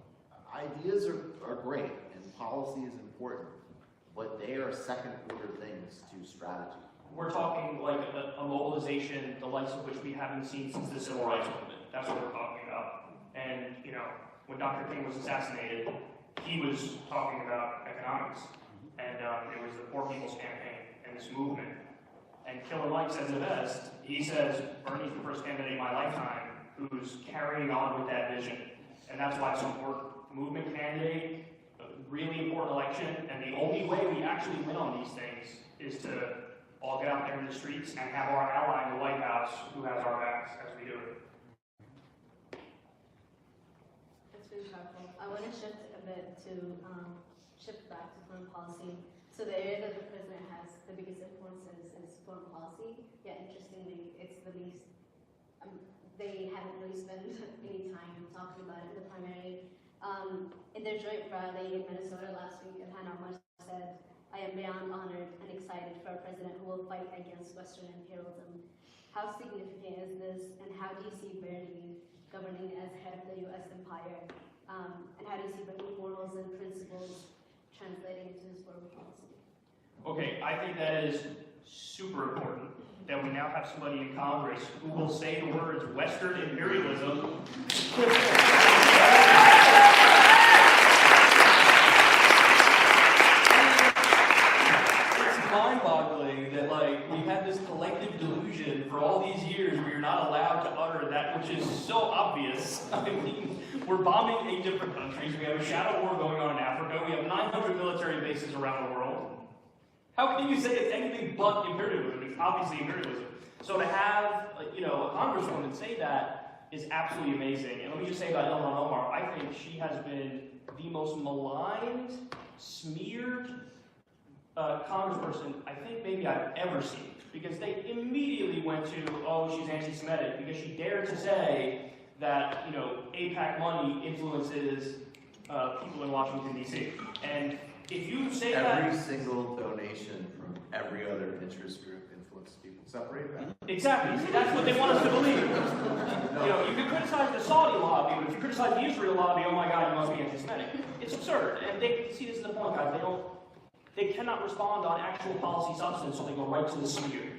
ideas are great and policy is important, but they are second-order things to strategy. We're talking like a mobilization, the likes of which we haven't seen since the Civil Rights Movement. That's what we're talking about. And, you know, when Dr. King was assassinated, he was talking about economics. And it was the Poor People's Campaign and this movement. And Killer Mike says it best. He says, Bernie's the first candidate in my lifetime who's carrying on with that vision. And that's why it's so important. Movement candidate, a really important election, and the only way we actually win on these things is to all get out there in the streets and have our ally in the White House who has our backs as we do it. That's really powerful. I want to shift a bit to shift back to foreign policy. So the area that the president has the biggest influences is foreign policy. Yet interestingly, it's the least. They haven't really spent any time talking about it in the primary. In their joint rally in Minnesota last week, Ilhan Omar said, "I am beyond honored and excited for a president who will fight against Western imperialism." How significant is this, and how do you see Bernie governing as head of the U.S. empire? And how do you see Bernie's morals and principles translating into his foreign policy? Okay, I think that is super important that we now have somebody in Congress who will say the words Western imperialism. Mind-boggling that, like, we've had this collective delusion for all these years where you're not allowed to utter that which is so obvious. I mean, we're bombing 8 different countries. We have a shadow war going on in Africa. We have 900 military bases around the world. How can you say it's anything but imperialism? It's obviously imperialism. So to have, a congresswoman say that, is absolutely amazing. And let me just say about Ilhan Omar, I think she has been the most maligned, smeared congressperson I think maybe I've ever seen. Because they immediately went to, oh, she's anti-Semitic, because she dared to say that, you know, AIPAC money influences people in Washington, D.C. And if you say every single donation from every other interest group influences people. Separate that. Exactly. See, that's what they want us to believe. You know, you can criticize the Saudi lobby, but if you criticize the Israel lobby, oh my God, you must be anti-Semitic. It's absurd. And they see, this is the point, guys. They cannot respond on actual policy substance, so they go right to the smear.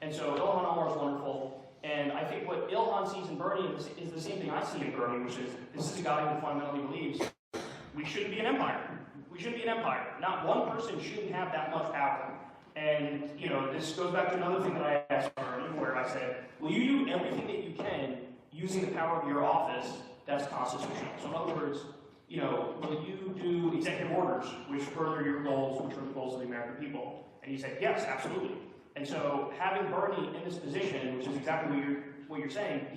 And so Ilhan Omar is wonderful. And I think what Ilhan sees in Bernie is the same thing I see in Bernie, which is this is a guy who fundamentally believes we shouldn't be an empire. We shouldn't be an empire. Not one person shouldn't have that much power. And, you know, this goes back to another thing that I asked Bernie, where I said, will you do everything that you can using the power of your office that's constitutional? So in other words, you know, will you do executive orders which further your goals, which are the goals of the American people? And he said, yes, absolutely. And so having Bernie in this position, which is exactly what you're saying,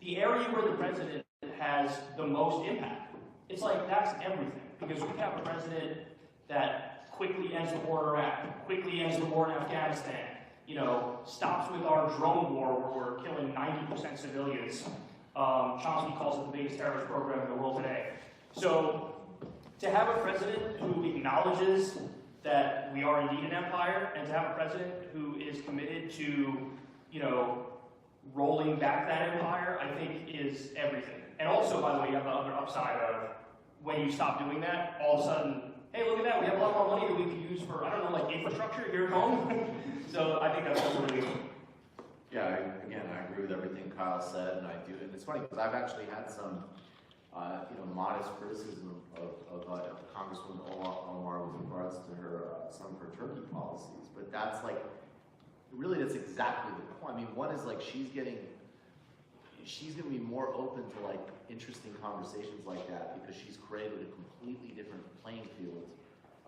the area where the president has the most impact, it's like that's everything. Because we have a president that quickly ends the war in Iraq, quickly ends the war in Afghanistan, you know, stops with our drone war where we're killing 90% civilians. Chomsky calls it the biggest terrorist program in the world today. So to have a president who acknowledges that we are indeed an empire, and to have a president who is committed to, you know, rolling back that empire, I think is everything. And also, by the way, you have the other upside of when you stop doing that, all of a sudden, hey, look at that, we have a lot more money that we could use for, I don't know, like infrastructure here at home. So I think that's also really good. Yeah, again, I agree with everything Kyle said, and I do, and it's funny because I've actually had some, modest criticism of Congresswoman Omar with regards to some of her Turkey policies, but that's like, really, that's exactly the point. I mean, one is like she's going to be more open to like interesting conversations like that because she's created a completely different playing field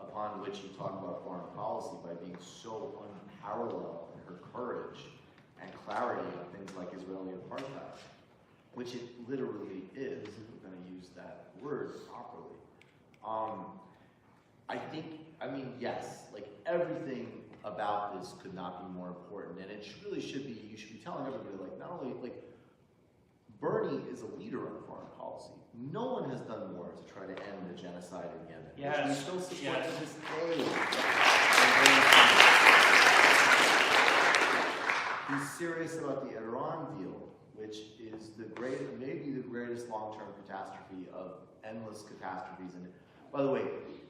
upon which you talk about foreign policy by being so unparalleled in her courage and clarity on things like Israeli apartheid, which it literally is, if we're going to use that word properly. Yes, like everything about this could not be more important, and it really should be, you should be telling everybody, like, not only, like, Bernie is a leader on foreign policy. No one has done more to try to end the genocide in Yemen. Yes. We still support Yes. to this day. He's serious about the Iran deal, which is maybe the greatest long-term catastrophe of endless catastrophes. And by the way,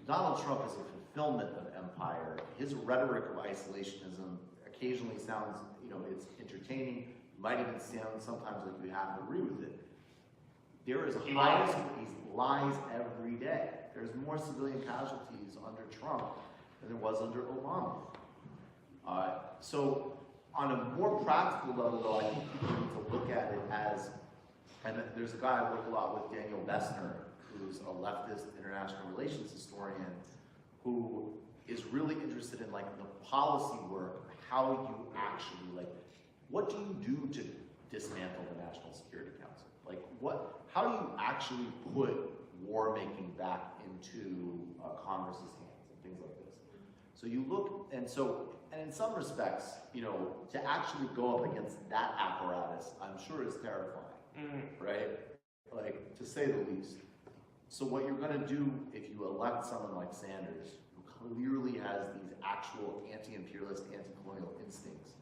Donald Trump is a fulfillment of empire. His rhetoric of isolationism occasionally sounds, it's entertaining. Might even sound sometimes like you have to agree with it. There is he lies every day. There's more civilian casualties under Trump than there was under Obama. So on a more practical level, though, I think people need to look at it as, and there's a guy I work a lot with, Daniel Bessner, who's a leftist international relations historian, who is really interested in like the policy work, how you actually what do you do to dismantle the National Security Council? Like how do you actually put war making back into Congress's hands and things like this? So you look, and in some respects, to actually go up against that apparatus, I'm sure is terrifying, right? Like, to say the least. So what you're gonna do if you elect someone like Sanders, who clearly has these actual anti-imperialist, anti-colonial instincts,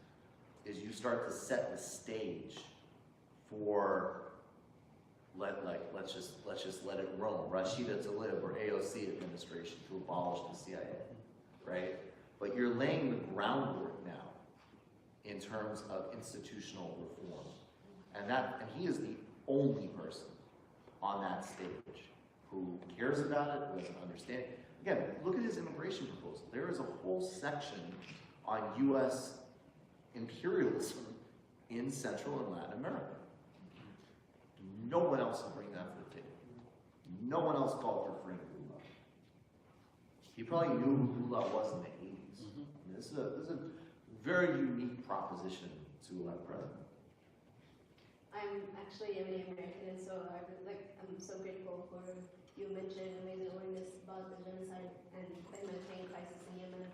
is you start to set the stage for let's just let it roam. Rashida Tlaib or AOC administration to abolish the CIA, right? But you're laying the groundwork now in terms of institutional reform, and he is the only person on that stage who cares about it, who doesn't understand. Again, look at his immigration proposal. There is a whole section on U.S. imperialism in Central and Latin America. No one else will bring that to the table. No one else called for freeing Lula. He probably knew who Lula was in the 80s. I mean, this is a very unique proposition to elect president. I I'm actually American, and so I'm so grateful for you mentioning and raising awareness about the genocide and humanitarian crisis in Yemen.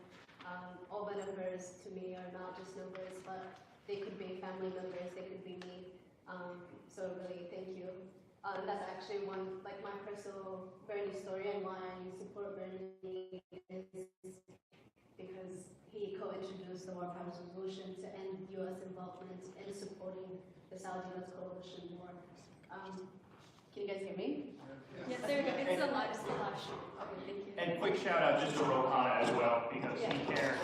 All the numbers to me are not just numbers, but they could be family members, they could be me. So really, thank you. That's actually one, like my personal Bernie story, and why I support Bernie is because he co-introduced the War Powers Resolution to end U.S. involvement in supporting the Saudi-U.S. coalition war. Can you guys hear me? Yes, there we go. It's a live show. Okay, thank you. And quick shout out just to Rohana as well, because he cares.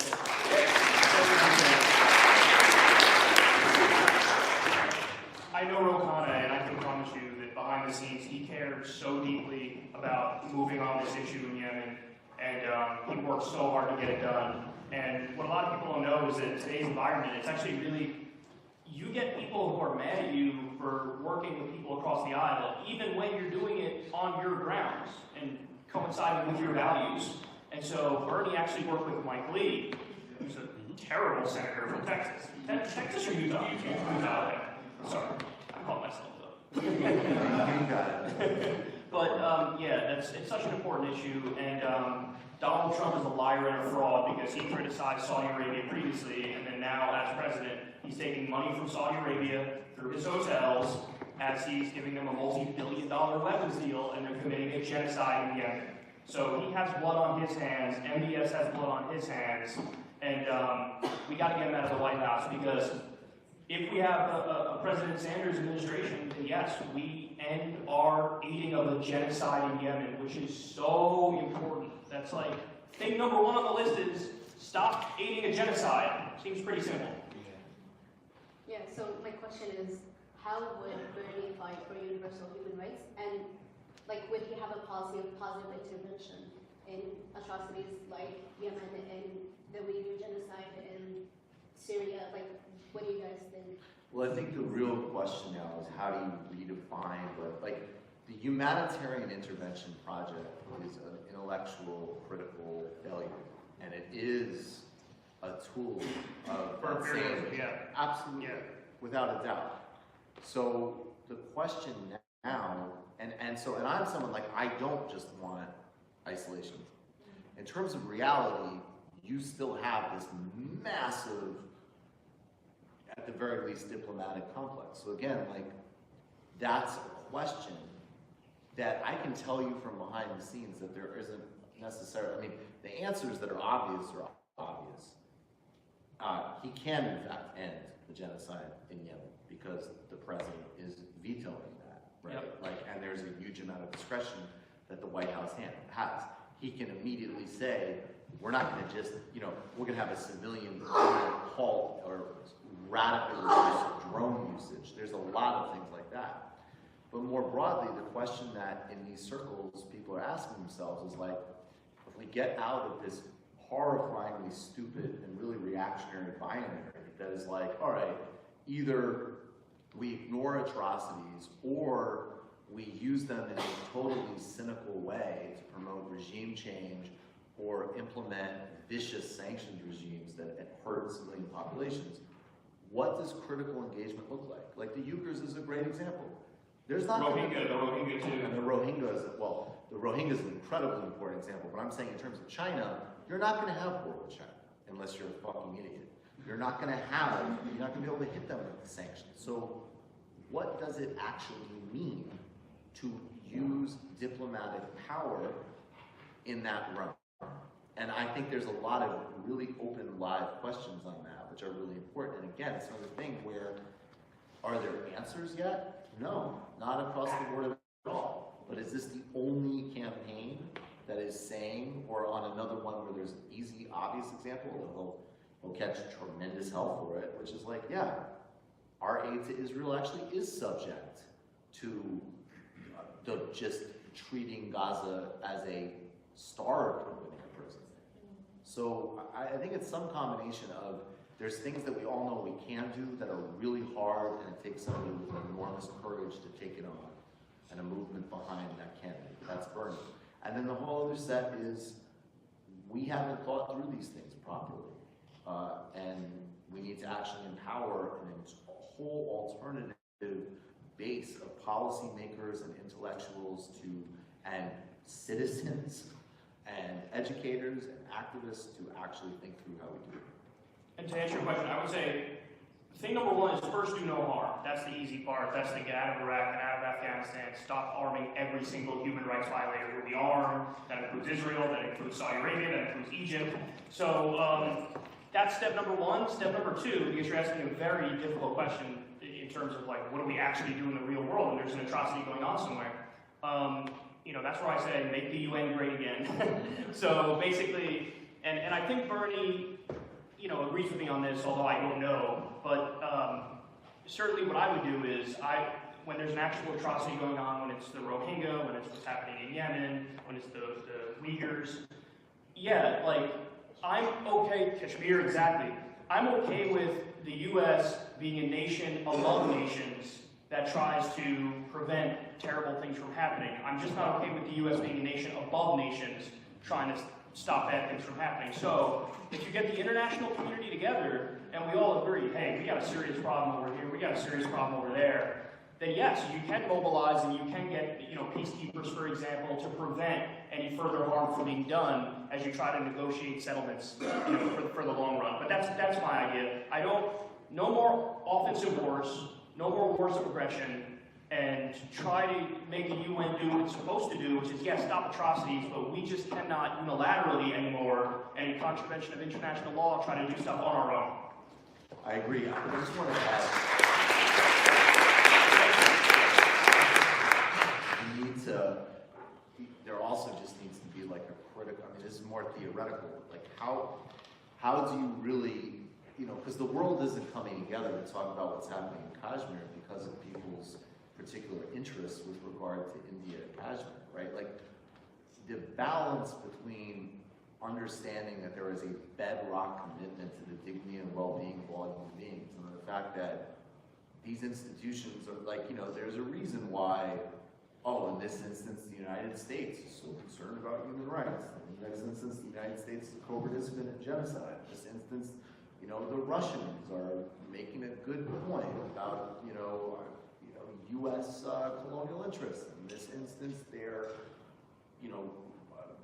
I know Rohana, and I can promise you that behind the scenes, he cares so deeply about moving on this issue in Yemen, and he works so hard to get it done. And what a lot of people don't know is that in today's environment, it's actually really, you get people who are mad at you for working with people across the aisle, even when you're doing it on your grounds and coinciding with your values. And so Bernie actually worked with Mike Lee, who's a terrible senator from Texas. Texas or Utah? Utah, okay. Sorry, I call myself though. You got it. But yeah, it's such an important issue, and Donald Trump is a liar and a fraud because he criticized Saudi Arabia previously, and then now as president, he's taking money from Saudi Arabia through his hotels as he's giving them a multi-billion-dollar weapons deal, and they're committing a genocide in Yemen. So he has blood on his hands, MBS has blood on his hands, and we got to get him out of the White House, because if we have a President Sanders administration, then yes, we end our aiding of a genocide in Yemen, which is so important. That's like, thing number one on the list is stop aiding a genocide. Seems pretty simple. Yeah, so my question is, how would Bernie fight for universal human rights? And like, would he have a policy of positive intervention in atrocities like Yemen and the Uyghur genocide in Syria? Like, what do you guys think? Well, I think the real question now is how do you redefine what, like, the humanitarian intervention project is an intellectual, critical failure, and it is a tool of insanity. Yeah. Absolutely, Yeah. without a doubt. So the question now, and I'm someone like, I don't just want isolation. In terms of reality, you still have this massive, at the very least, diplomatic complex. So again, like, that's a question that I can tell you from behind the scenes that there isn't necessarily, I mean, the answers that are obvious are obvious. He can, in fact, end the genocide in Yemen because the president is vetoing that, right? Yep. Like, and there's a huge amount of discretion that the White House has. He can immediately say, we're not going to just, we're going to have a civilian halt or radically reduce drone usage. There's a lot of things like that. But more broadly, the question that in these circles people are asking themselves is like, if we get out of this horrifyingly stupid and really reactionary binary that is like, all right, either we ignore atrocities or we use them in a totally cynical way to promote regime change or implement vicious sanctions regimes that hurt civilian populations. What does critical engagement look like? Like the Uyghurs is a great example. There's not the Rohingya too. and the Rohingyas, well, the Rohingyas is an incredibly important example, but I'm saying in terms of China, you're not going to have war with China unless you're a fucking idiot. You're not going to be able to hit them with the sanctions. So what does it actually mean to use diplomatic power in that realm? And I think there's a lot of really open, live questions on that, which are really important. And again, it's another thing where, are there answers yet? No, not across the board at all. But is this the only campaign that is saying, or on another one where there's an easy, obvious example, he'll catch tremendous hell for it, which is like, yeah, our aid to Israel actually is subject to just treating Gaza as a starved open-air prison. So I think it's some combination of, there's things that we all know we can do that are really hard, and it takes somebody with enormous courage to take it on, and a movement behind that candidate. That's Bernie. And then the whole other set is, we haven't thought through these things properly. And we need to actually empower a whole alternative policymakers and intellectuals and citizens and educators and activists to actually think through how we do it. And to answer your question, I would say thing number one is first do no harm. That's the easy part. That's to get out of Iraq and out of Afghanistan. Stop arming every single human rights violator who we arm. That includes Israel, that includes Saudi Arabia, that includes Egypt. So that's step number one. Step number two, because you're asking a very difficult question in terms of like, what do we actually do in the real world when there's an atrocity going on somewhere? That's where I say make the UN great again. So basically, and I think Bernie, agrees with me on this, although I don't know. But certainly what I would do is, when there's an actual atrocity going on, when it's the Rohingya, when it's what's happening in Yemen, when it's the Uyghurs, I'm okay, Kashmir, exactly. I'm okay with the U.S. being a nation among nations that tries to prevent terrible things from happening. I'm just not okay with the U.S. being a nation above nations trying to stop bad things from happening. So if you get the international community together and we all agree, hey, we got a serious problem over here, we got a serious problem over there, then yes, you can mobilize and you can get peacekeepers, for example, to prevent any further harm from being done as you try to negotiate settlements for the long run. But that's my idea. No more offensive wars, no more wars of aggression, and try to make the UN do what it's supposed to do, which is, yes, stop atrocities, but we just cannot unilaterally anymore, and in contravention of international law, try to do stuff on our own. I agree. I just want to add, there also just needs to be like a critical, this is more theoretical, like how do you really, because the world isn't coming together to talk about what's happening in Kashmir because of people's particular interests with regard to India and Kashmir, right? Like the balance between understanding that there is a bedrock commitment to the dignity and well-being of all human beings, and the fact that these institutions are like, there's a reason why, in this instance, the United States is so concerned about human rights. In the next instance, the United States is a co-participant in genocide. In this instance, the Russians are making a good point about, U.S. colonial interests. In this instance, they're,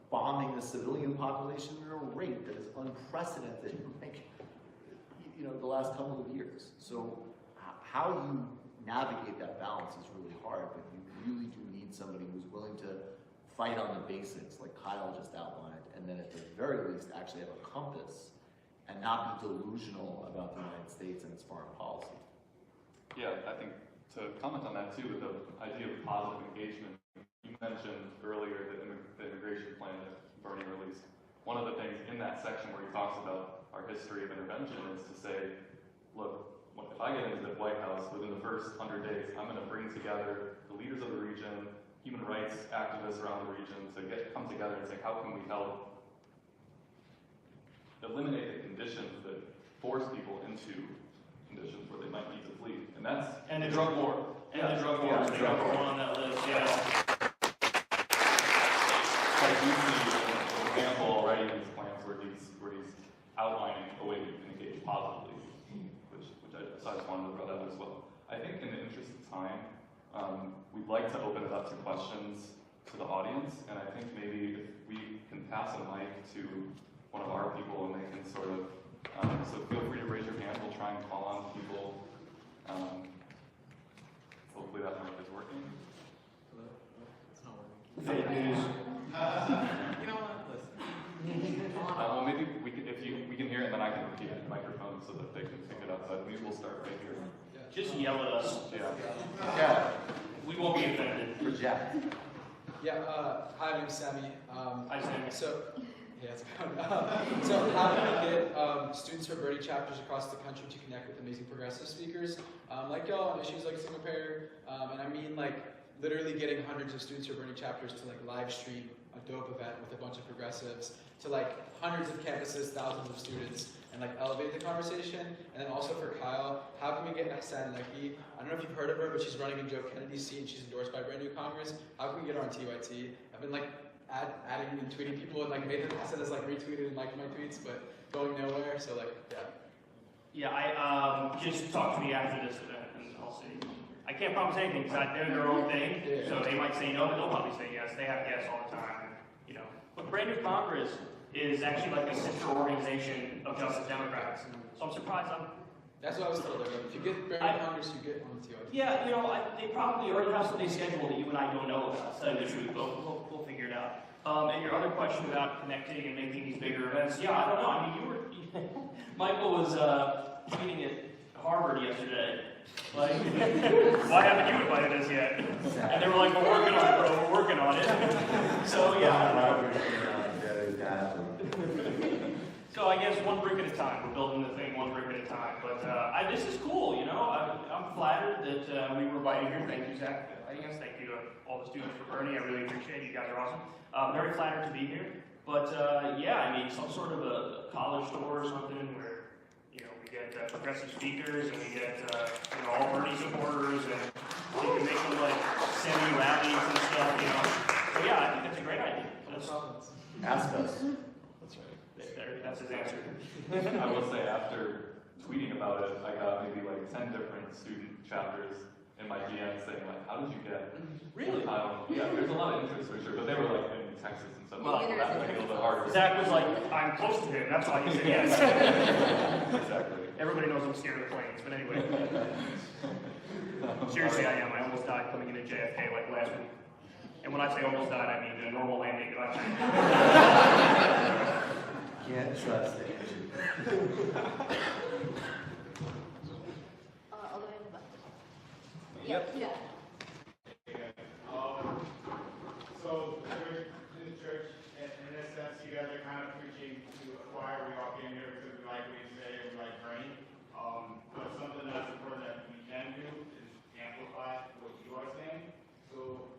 bombing the civilian population at a rate that is unprecedented in, the last couple of years. So how you navigate that balance is really hard, but you really do need somebody who's willing to fight on the basics, like Kyle just outlined, and then at the very least actually have a compass and not be delusional about the United States and its foreign policy. Yeah, I think to comment on that too, with the idea of positive engagement, you mentioned earlier the immigration plan that Bernie released. One of the things in that section where he talks about our history of intervention is to say, look, if I get into the White House within the first 100 days, I'm going to bring together the leaders of the region, human rights activists around the region to come together and say, how can we help eliminate the conditions that force people into conditions where they might need to flee. And the drug war. The drug war is the other one on that list, yeah. I do see an example already in these plans where he's outlining a way that you can engage positively, which I just wanted to throw that as well. I think in the interest of time, we'd like to open it up to questions to the audience, and I think maybe if we can pass a mic to one of our people and they can sort of, so feel free to raise your hand, we'll try and call on people. Hopefully that mic is working. Hello? It's not working. Fake news. You know what? Listen. Well, maybe we can hear it, and then I can repeat it in the microphone so that they can pick it up. But maybe we'll start right here. Just yell at us. Yeah. We won't be offended. Project. Yeah, hi, my name's Sammy. Hi, Sammy. Yeah, it's good. So how do we get students from Bernie chapters across the country to connect with amazing progressive speakers like y'all on issues like single payer? And I mean like literally getting hundreds of students from Bernie chapters to like live stream a dope event with a bunch of progressives to like hundreds of campuses, thousands of students, and like elevate the conversation. And then also for Kyle, how can we get Hassan Lekki? I don't know if you've heard of her, but she's running in Joe Kennedy's seat and she's endorsed by Brand New Congress. How can we get her on TYT? I've been like adding and tweeting people and like Nathan said has like retweeted and liked my tweets, but going nowhere. So like, yeah. Yeah, just talk to me after this event and I'll see. I can't promise anything because they're their own thing. So they might say no, but they'll probably say yes. They have yes all the time. You know, but Brand New Congress is actually like a sister organization of Justice Democrats. So I'm surprised That's what I was told. If you get Brand New Congress, you get on TO. Yeah, you know, they probably already have something scheduled that you and I don't know about, to tell you the truth, but we'll figure it out. And your other question about connecting and making these bigger events, yeah, I don't know. I mean, Michael was tweeting at Harvard yesterday, like, why haven't you invited us yet? And they were like, we're working on it, bro, we're working on it. So, yeah, I don't know. So I guess one brick at a time. We're building the thing one brick at a time. But this is cool, you know. I'm flattered that we were invited here. Thank you, Zach. I guess thank you to all the students for Bernie. I really appreciate it. You guys are awesome. Very flattered to be here. But yeah, I mean, some sort of a college store or something where, you know, we get progressive speakers and we get all Bernie supporters and we can make them like semi-rallies and stuff, you know. So yeah, I think that's a great idea. Ask us. That's his answer. I will say, after tweeting about it, I got maybe like 10 different student chapters in my DM saying like, how did you get? Really? Yeah, there's a lot of interest for sure, but they were like in Texas and stuff. Well, That might be a little bit harder. Zach was like, I'm close to him, that's why he said yes. Exactly. Everybody knows I'm scared of the planes, but anyway. Seriously, I am. I almost died coming into JFK like last week. And when I say almost died, I mean a normal landing. Can't trust the engine. All the way in the back. Yep. Yeah. So, in the church, in this sense, you guys are kind of preaching to a choir. We all came here because we like what you say and we like Bernie. But something that's important that we can do is amplify what you are saying. So,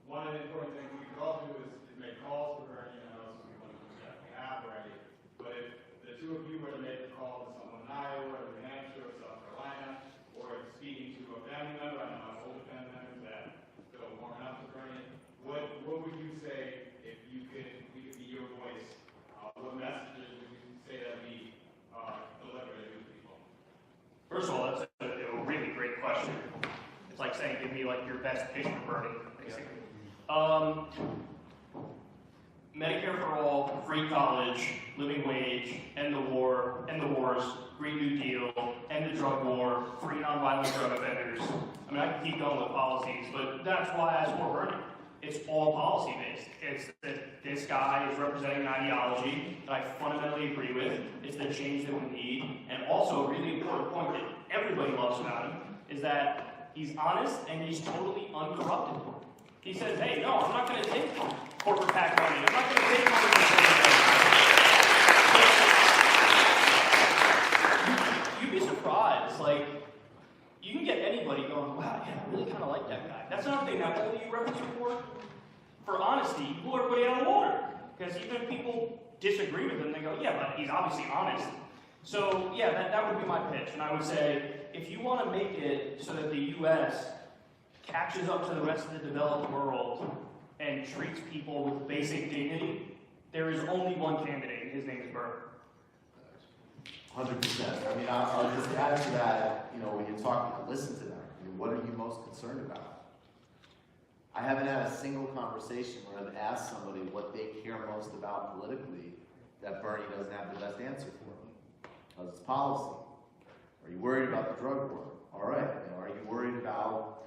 one of the important things we could all do is make calls for Bernie. I know some people definitely have already. But if the two of you were to make a call to someone in Iowa, or New Hampshire, or South Carolina, or speaking to a family member, I know I have older family members that feel warm enough to Bernie. What would you say if we could be your voice? What messages would you say that we deliver to these people? First of all, that's a really great question. It's like saying, give me like your best pitch for Bernie, basically. Medicare for all, free college, living wage, end the war, end the wars, Green New Deal, end the drug war, free nonviolent drug offenders. I mean, I can keep going with policies, but that's why I support Bernie. It's all policy based. It's that this guy is representing an ideology that I fundamentally agree with. It's the change that we need. And also, a really important point that everybody loves about him is that he's honest and he's totally uncorrupted. He says, hey, no, I'm not going to take corporate PAC money. I'm not going to take money from you'd be surprised. Like, you can get anybody going, wow, yeah, I really kind of like that guy. That's another thing that only you represent for honesty. You pull everybody out of the water. Because even if people disagree with him, they go, yeah, but he's obviously honest. So, yeah, that would be my pitch. And I would say, if you want to make it so that the U.S. catches up to the rest of the developed world and treats people with basic dignity, there is only one candidate, and his name is Bernie. 100%. I mean, I'll just add to that, you know, when you're talking, listen to them. I mean, what are you most concerned about? I haven't had a single conversation where I've asked somebody what they care most about politically that Bernie doesn't have the best answer for them. Because it's policy. Are you worried about the drug war? All right. You know, are you worried about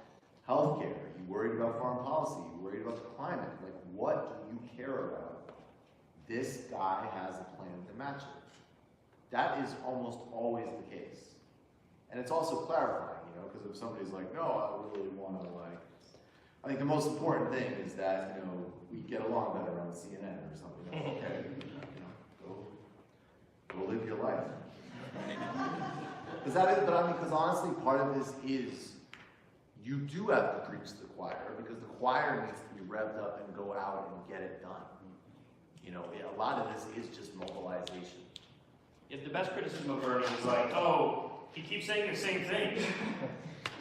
healthcare? Are you worried about foreign policy? Are you worried about the climate? Like, what do you care about? This guy has a plan to match it. That is almost always the case. And it's also clarifying, you know, because if somebody's like, no, I really want to, like, I think the most important thing is that, you know, we get along better on CNN or something. Okay, you know, go live your life. Because that is, but I mean, because honestly, part of this is you do have to preach to the choir because the choir needs to be revved up and go out and get it done. You know, a lot of this is just mobilization. If the best criticism of Bernie is like, oh, he keeps saying the same thing.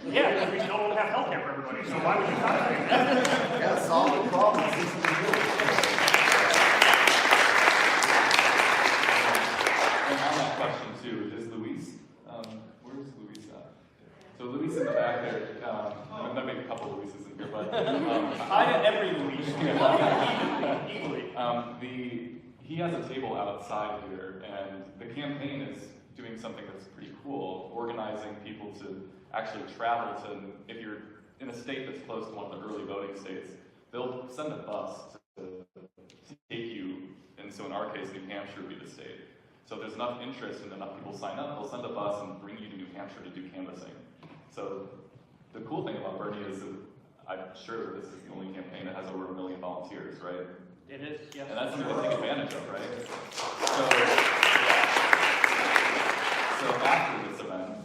Yeah, because we don't have health care for everybody, so why would you stop saying that? Yeah, solve the problem. And on that question too, is Luis, where's Luis at? So Luis in the back there, I'm gonna make a couple of Luises in here, but I am every Luis, equally. He has a table outside here, and the campaign is doing something that's pretty cool, organizing people to actually travel to, if you're in a state that's close to one of the early voting states, they'll send a bus to take you, and so in our case, New Hampshire would be the state. So if there's enough interest and enough people sign up, they'll send a bus and bring you to New Hampshire to do canvassing. So the cool thing about Bernie is that I'm sure this is the only campaign that has over 1 million volunteers, right? It is, yes. And that's something to take advantage of, right? So after this event,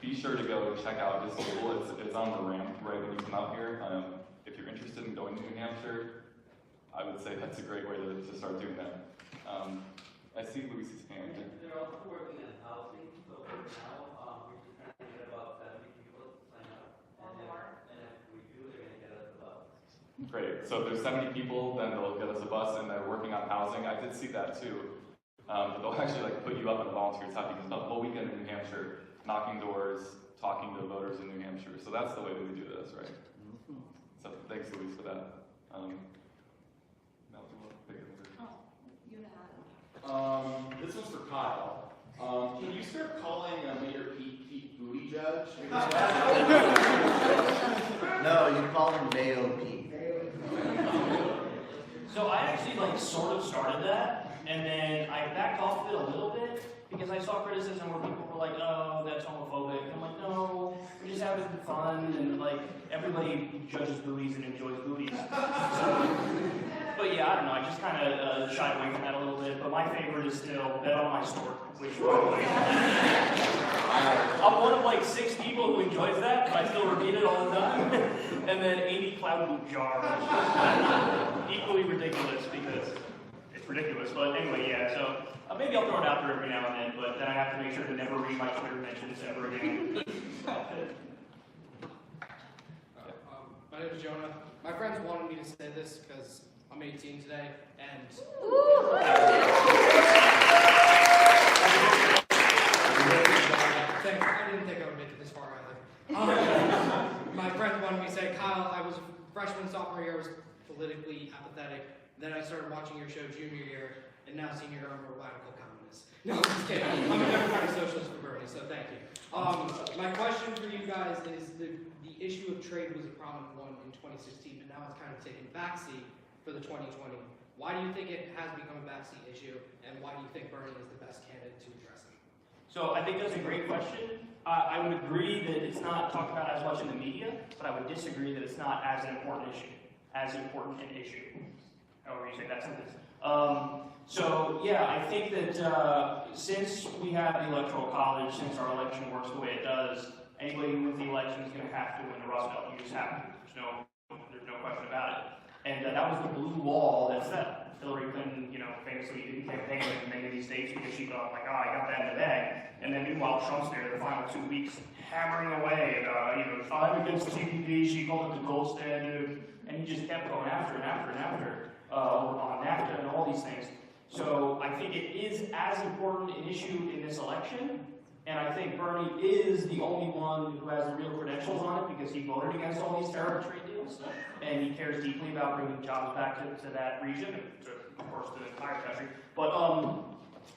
be sure to go check out his table. It's on the ramp right when you come out here. If you're interested in going to New Hampshire, I would say that's a great way to start doing that. I see Luis's hand. They're also working on housing, so for now, we're just trying to get about 70 people to sign up. And if we do, they're going to get us a bus. Great. So if there's 70 people, then they'll get us a bus, and they're working on housing. I did see that too. But they'll actually put you up in a volunteer time because the whole weekend in New Hampshire, knocking doors, talking to voters in New Hampshire. So that's the way that we do this, right? So thanks, Luis, for that. Mel, do you want to pick it over? Oh, you had it. This one's for Kyle. Can you start calling Mayor Pete Booty Judge? No, you call him Mayo Pete. So I actually sort of started that, and then I backed off of it a little bit because I saw criticism where people were like, "Oh, that's homophobic." And I'm like, "No, we're just having fun, and everybody judges booties and enjoys booties." But yeah, I don't know. I just kind of shied away from that a little bit. But my favorite is still Bet on My Stork, which I'm one of 6 people who enjoys that, but I still repeat it all the time. And then Amy Cloudboot Jar, which is equally ridiculous because it's ridiculous. But anyway, yeah. So maybe I'll throw it out there every now and then, but then I have to make sure to never read my Twitter mentions ever again. My name is Jonah. My friends wanted me to say this because I'm 18 today, and thanks. I didn't think I would make it this far either. My friends wanted me to say, Kyle, I was a freshman, sophomore year, I was politically apathetic. Then I started watching your show junior year, and now senior year, I'm a radical communist. No, I'm just kidding. I'm a democratic socialist for Bernie, so thank you. My question for you guys is the issue of trade was a prominent one in 2016, but now it's kind of taken backseat for the 2020. Why do you think it has become a backseat issue, and why do you think Bernie is the best candidate to address it? So I think that's a great question. I would agree that it's not talked about as much in the media, but I would disagree that it's not as an important issue. However you say that sentence. So yeah, I think that since we have the Electoral College, since our election works the way it does, anybody who wins the election is going to have to win the Rust Belt. You just have to. There's no question about it. And that was the blue wall that set. Hillary Clinton, famously didn't campaign in many of these states because she thought, I got that in the bag. And then meanwhile, Trump's there the final 2 weeks hammering away at, I'm against TPP, she called it the gold standard. And he just kept going after and after and after on NAFTA and all these things. So I think it is as important an issue in this election. And I think Bernie is the only one who has the real credentials on it because he voted against all these terrible trade deals. And he cares deeply about bringing jobs back to that region, and of course to the entire country. But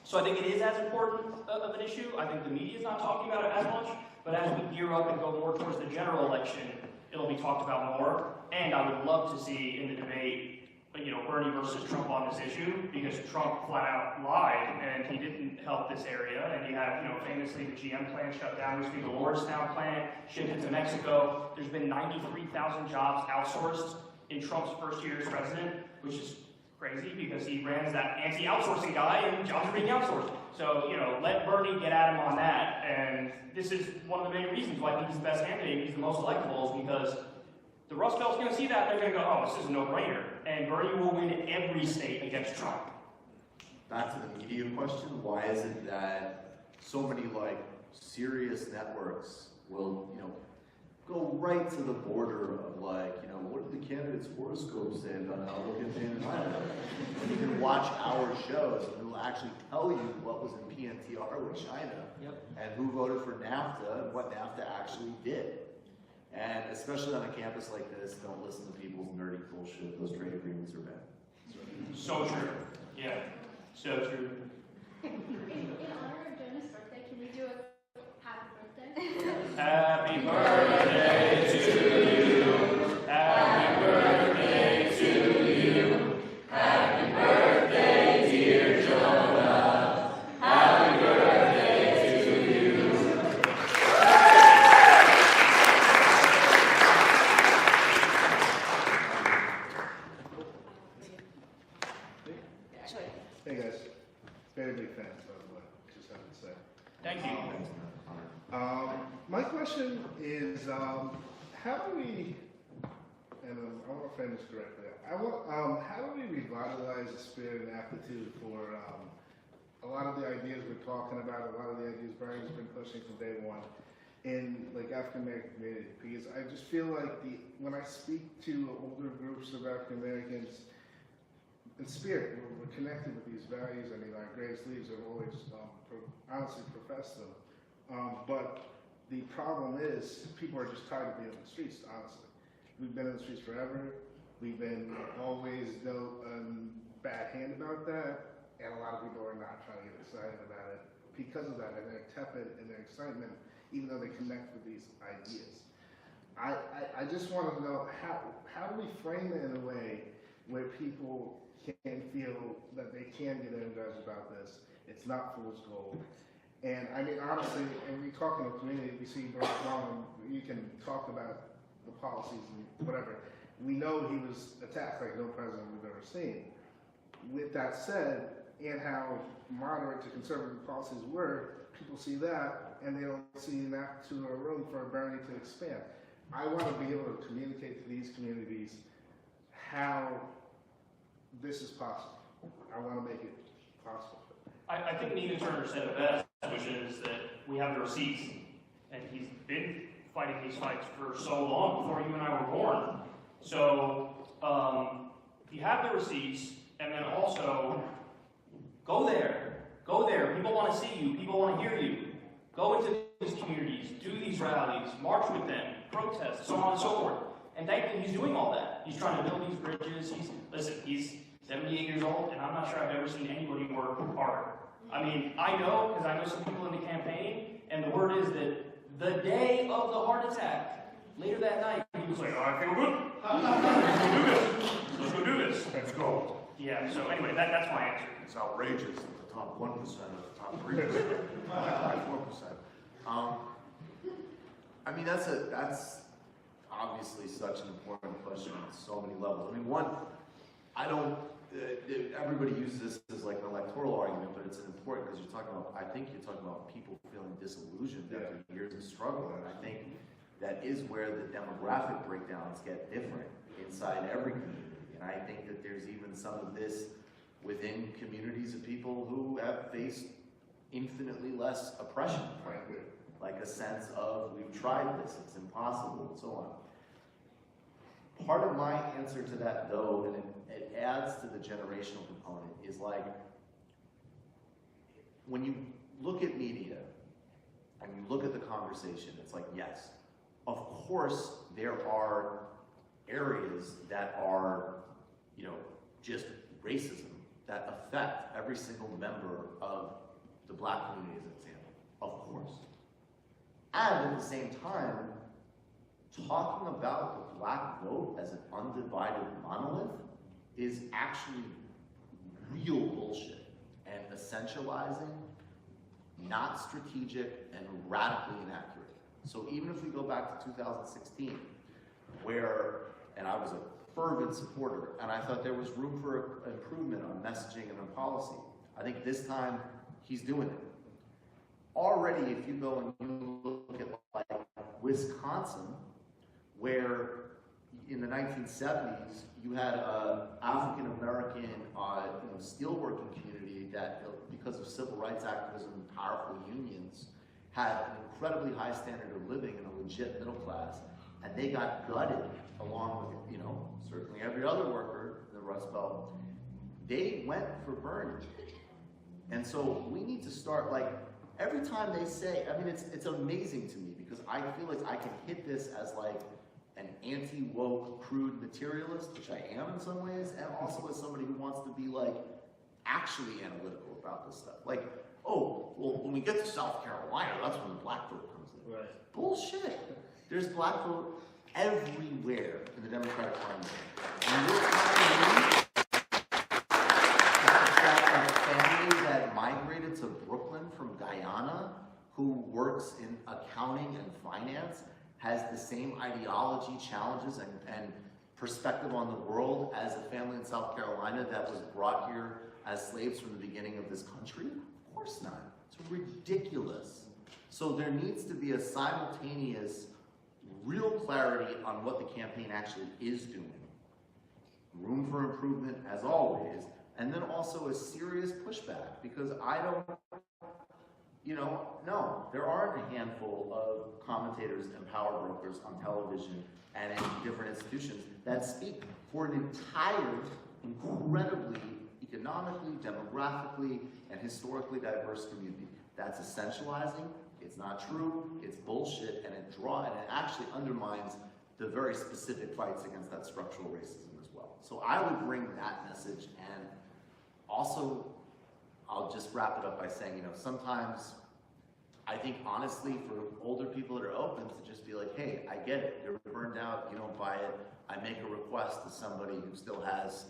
so I think it is as important of an issue. I think the media is not talking about it as much. But as we gear up and go more towards the general election, it'll be talked about more. And I would love to see in the debate, Bernie versus Trump on this issue, because Trump flat out lied and he didn't help this area. And you have, famously the GM plant shut down, recently the Lordstown plant shipped it to Mexico. There's been 93,000 jobs outsourced in Trump's first year as president, which is crazy because he ran as that anti-outsourcing guy and jobs are being outsourced. So, let Bernie get at him on that. And this is one of the main reasons why I think he's the best candidate. He's the most electable is because the Rust Belt's going to see that. They're going to go, oh, this is a no-brainer. And Bernie will win every state against Trump. Back to the media question, why is it that so many serious networks will, go right to the border of what do the candidates' horoscopes say about how they'll campaign in Iowa? And you can watch our shows and it'll actually tell you what was in PNTR with China and who voted for NAFTA and what NAFTA actually did. And especially on a campus like this, don't listen to people's nerdy bullshit. Those trade agreements are bad. So true. Yeah, so true. In honor of Jonah's birthday, can we do a happy birthday? Happy birthday to you. Happy birthday to you. Happy birthday, dear Jonah. Happy birthday to you. Hey guys, very big fan, by the way, just have to say. Thank you. My question is, how do we, and I want to frame this correctly, how do we revitalize the spirit and aptitude for a lot of the ideas we're talking about, a lot of the ideas Brian's been pushing from day one in like African American community? Because I just feel like when I speak to older groups of African Americans, in spirit, we're connected with these values. I mean, our greatest leaders have always honestly professed them. But the problem is, people are just tired of being in the streets, honestly. We've been in the streets forever. We've been always dealt a bad hand about that. And a lot of people are not trying to get excited about it because of that. And they're tepid in their excitement, even though they connect with these ideas. I just want to know, how do we frame it in a way where people can feel that they can get energized about this? It's not fool's gold. And I mean, honestly, when we talk in the community, we see Barack Obama, you can talk about the policies and whatever. We know he was attacked like no president we've ever seen. With that said, and how moderate to conservative policies were, people see that and they don't see an aptitude or room for Bernie to expand. I want to be able to communicate to these communities how this is possible. I want to make it possible. I think Nina Turner said it best, which is that we have the receipts, and he's been fighting these fights for so long before you and I were born. So you have the receipts, and then also go there. Go there. People want to see you. People want to hear you. Go into these communities, do these rallies, march with them, protest, so on and so forth. And thankfully, he's doing all that. He's trying to build these bridges. He's 78 years old, and I'm not sure I've ever seen anybody work harder. I mean, I know, because I know some people in the campaign, and the word is that the day of the heart attack, later that night, he was like, oh, I feel good. Let's go do this. Let's go. Yeah, so anyway, that's my answer. It's outrageous that the top 1% of the top 3%, 4%. I mean, that's obviously such an important question on so many levels. I mean, one, everybody uses this as like an electoral argument, but it's important because I think you're talking about people feeling disillusioned after years of struggle, and I think that is where the demographic breakdowns get different inside every community. And I think that there's even some of this within communities of people who have faced infinitely less oppression, frankly. Like a sense of, we've tried this, it's impossible, and so on. Part of my answer to that, though, and it adds to the generational component, is like, when you look at media, and you look at the conversation, it's like, yes, of course there are areas that are, just racism that affect every single member of the Black community, as an example, of course. And at the same time, talking about the Black vote as an undivided monolith is actually real bullshit and essentializing, not strategic, and radically inaccurate. So even if we go back to 2016, and I was a fervent supporter, and I thought there was room for improvement on messaging and on policy. I think this time he's doing it. Already, if you go and you look at like Wisconsin, where in the 1970s you had an African American steelworking community that, because of civil rights activism and powerful unions, had an incredibly high standard of living and a legit middle class, and they got gutted along with certainly every other worker in the Rust Belt. They went for Bernie, and so we need to start like. Every time they say, I mean, it's amazing to me because I feel like I can hit this as like an anti-woke, crude materialist, which I am in some ways, and also as somebody who wants to be like actually analytical about this stuff. Like, oh, well, when we get to South Carolina, that's when the black vote comes in. Right. Bullshit. There's black vote everywhere in the Democratic primary. And you're telling me that a family that migrated to Brooklyn from Guyana, who works in accounting and finance, has the same ideology, challenges, and perspective on the world as a family in South Carolina that was brought here as slaves from the beginning of this country? Of course not. It's ridiculous. So there needs to be a simultaneous, real clarity on what the campaign actually is doing. Room for improvement, as always, and then also a serious pushback, because I don't, no, there aren't a handful of commentators and power brokers on television and in different institutions that speak for an entire, incredibly economically, demographically, and historically diverse community. That's essentializing, it's not true, it's bullshit, and it actually undermines the very specific fights against that structural racism as well. So I would bring that message, and also, I'll just wrap it up by saying, sometimes I think honestly for older people that are open to just be like, hey, I get it, you're burned out, you don't buy it, I make a request to somebody who still has,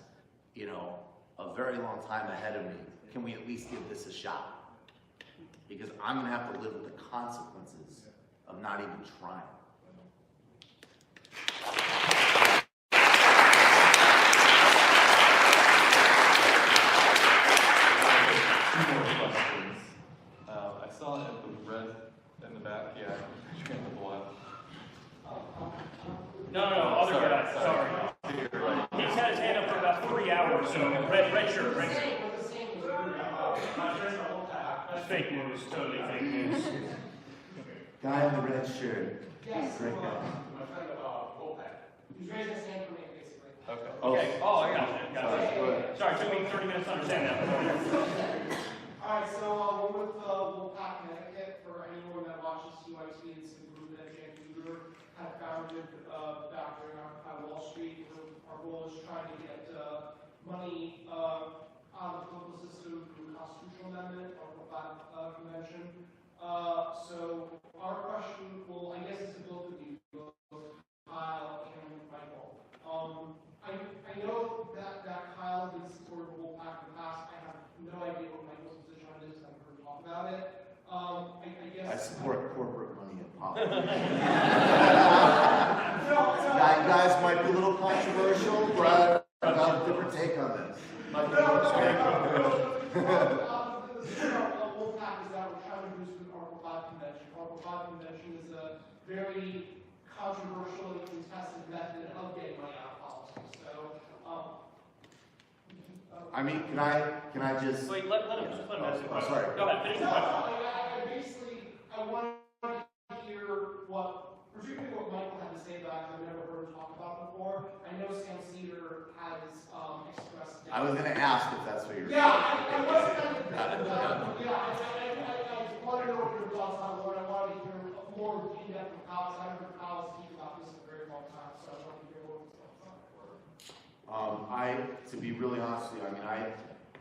a very long time ahead of me, can we at least give this a shot? Because I'm gonna have to live with the consequences of not even trying. Two more questions. I saw it with red in the back. Yeah, the blood. No, other guy, sorry. He's had his hand up for about 3 hours, so red shirt. Fake news, totally fake news. Guy in the red shirt. Yes. Great guy. My friend He's raising his hand for me, basically. Okay. Oh, I got it. Sorry, it took me 30 minutes to understand that. Alright, so we're with Wolfpack, Connecticut. For anyone that watches CYT, it's a group that Jan Huber had founded back during on Wall Street. Our goal is trying to get money out of the political system through constitutional amendment or Wolfpack convention. So our question, well, I guess it's to both of you, Kyle and Michael. I know that Kyle has been supportive of Wolfpack in the past. I have no idea what Michael's position on this. I've heard talk about it. I guess I support corporate money in politics. No. Guys might be a little controversial, but I've got a different take on this. The thing about Wolfpack is that we're trying to do this with Article 5 Convention. Article 5 Convention is a very controversial and contested method of getting money out of politics. So, I mean, can I just? Wait, let him ask the question. Sorry. Go ahead, finish the question. I wanted to hear particularly what Michael had to say about it. I've never heard him talk about it before. I know Sam Cedar has expressed. I was going to ask if that's what you were saying. I wasn't going to. I wanted to know what your thoughts on it. I wanted to hear more in-depth from Kyle. I haven't heard Kyle speak about this in a very long time, so I wanted to hear what his thoughts on it were. To be really honest with you, I mean,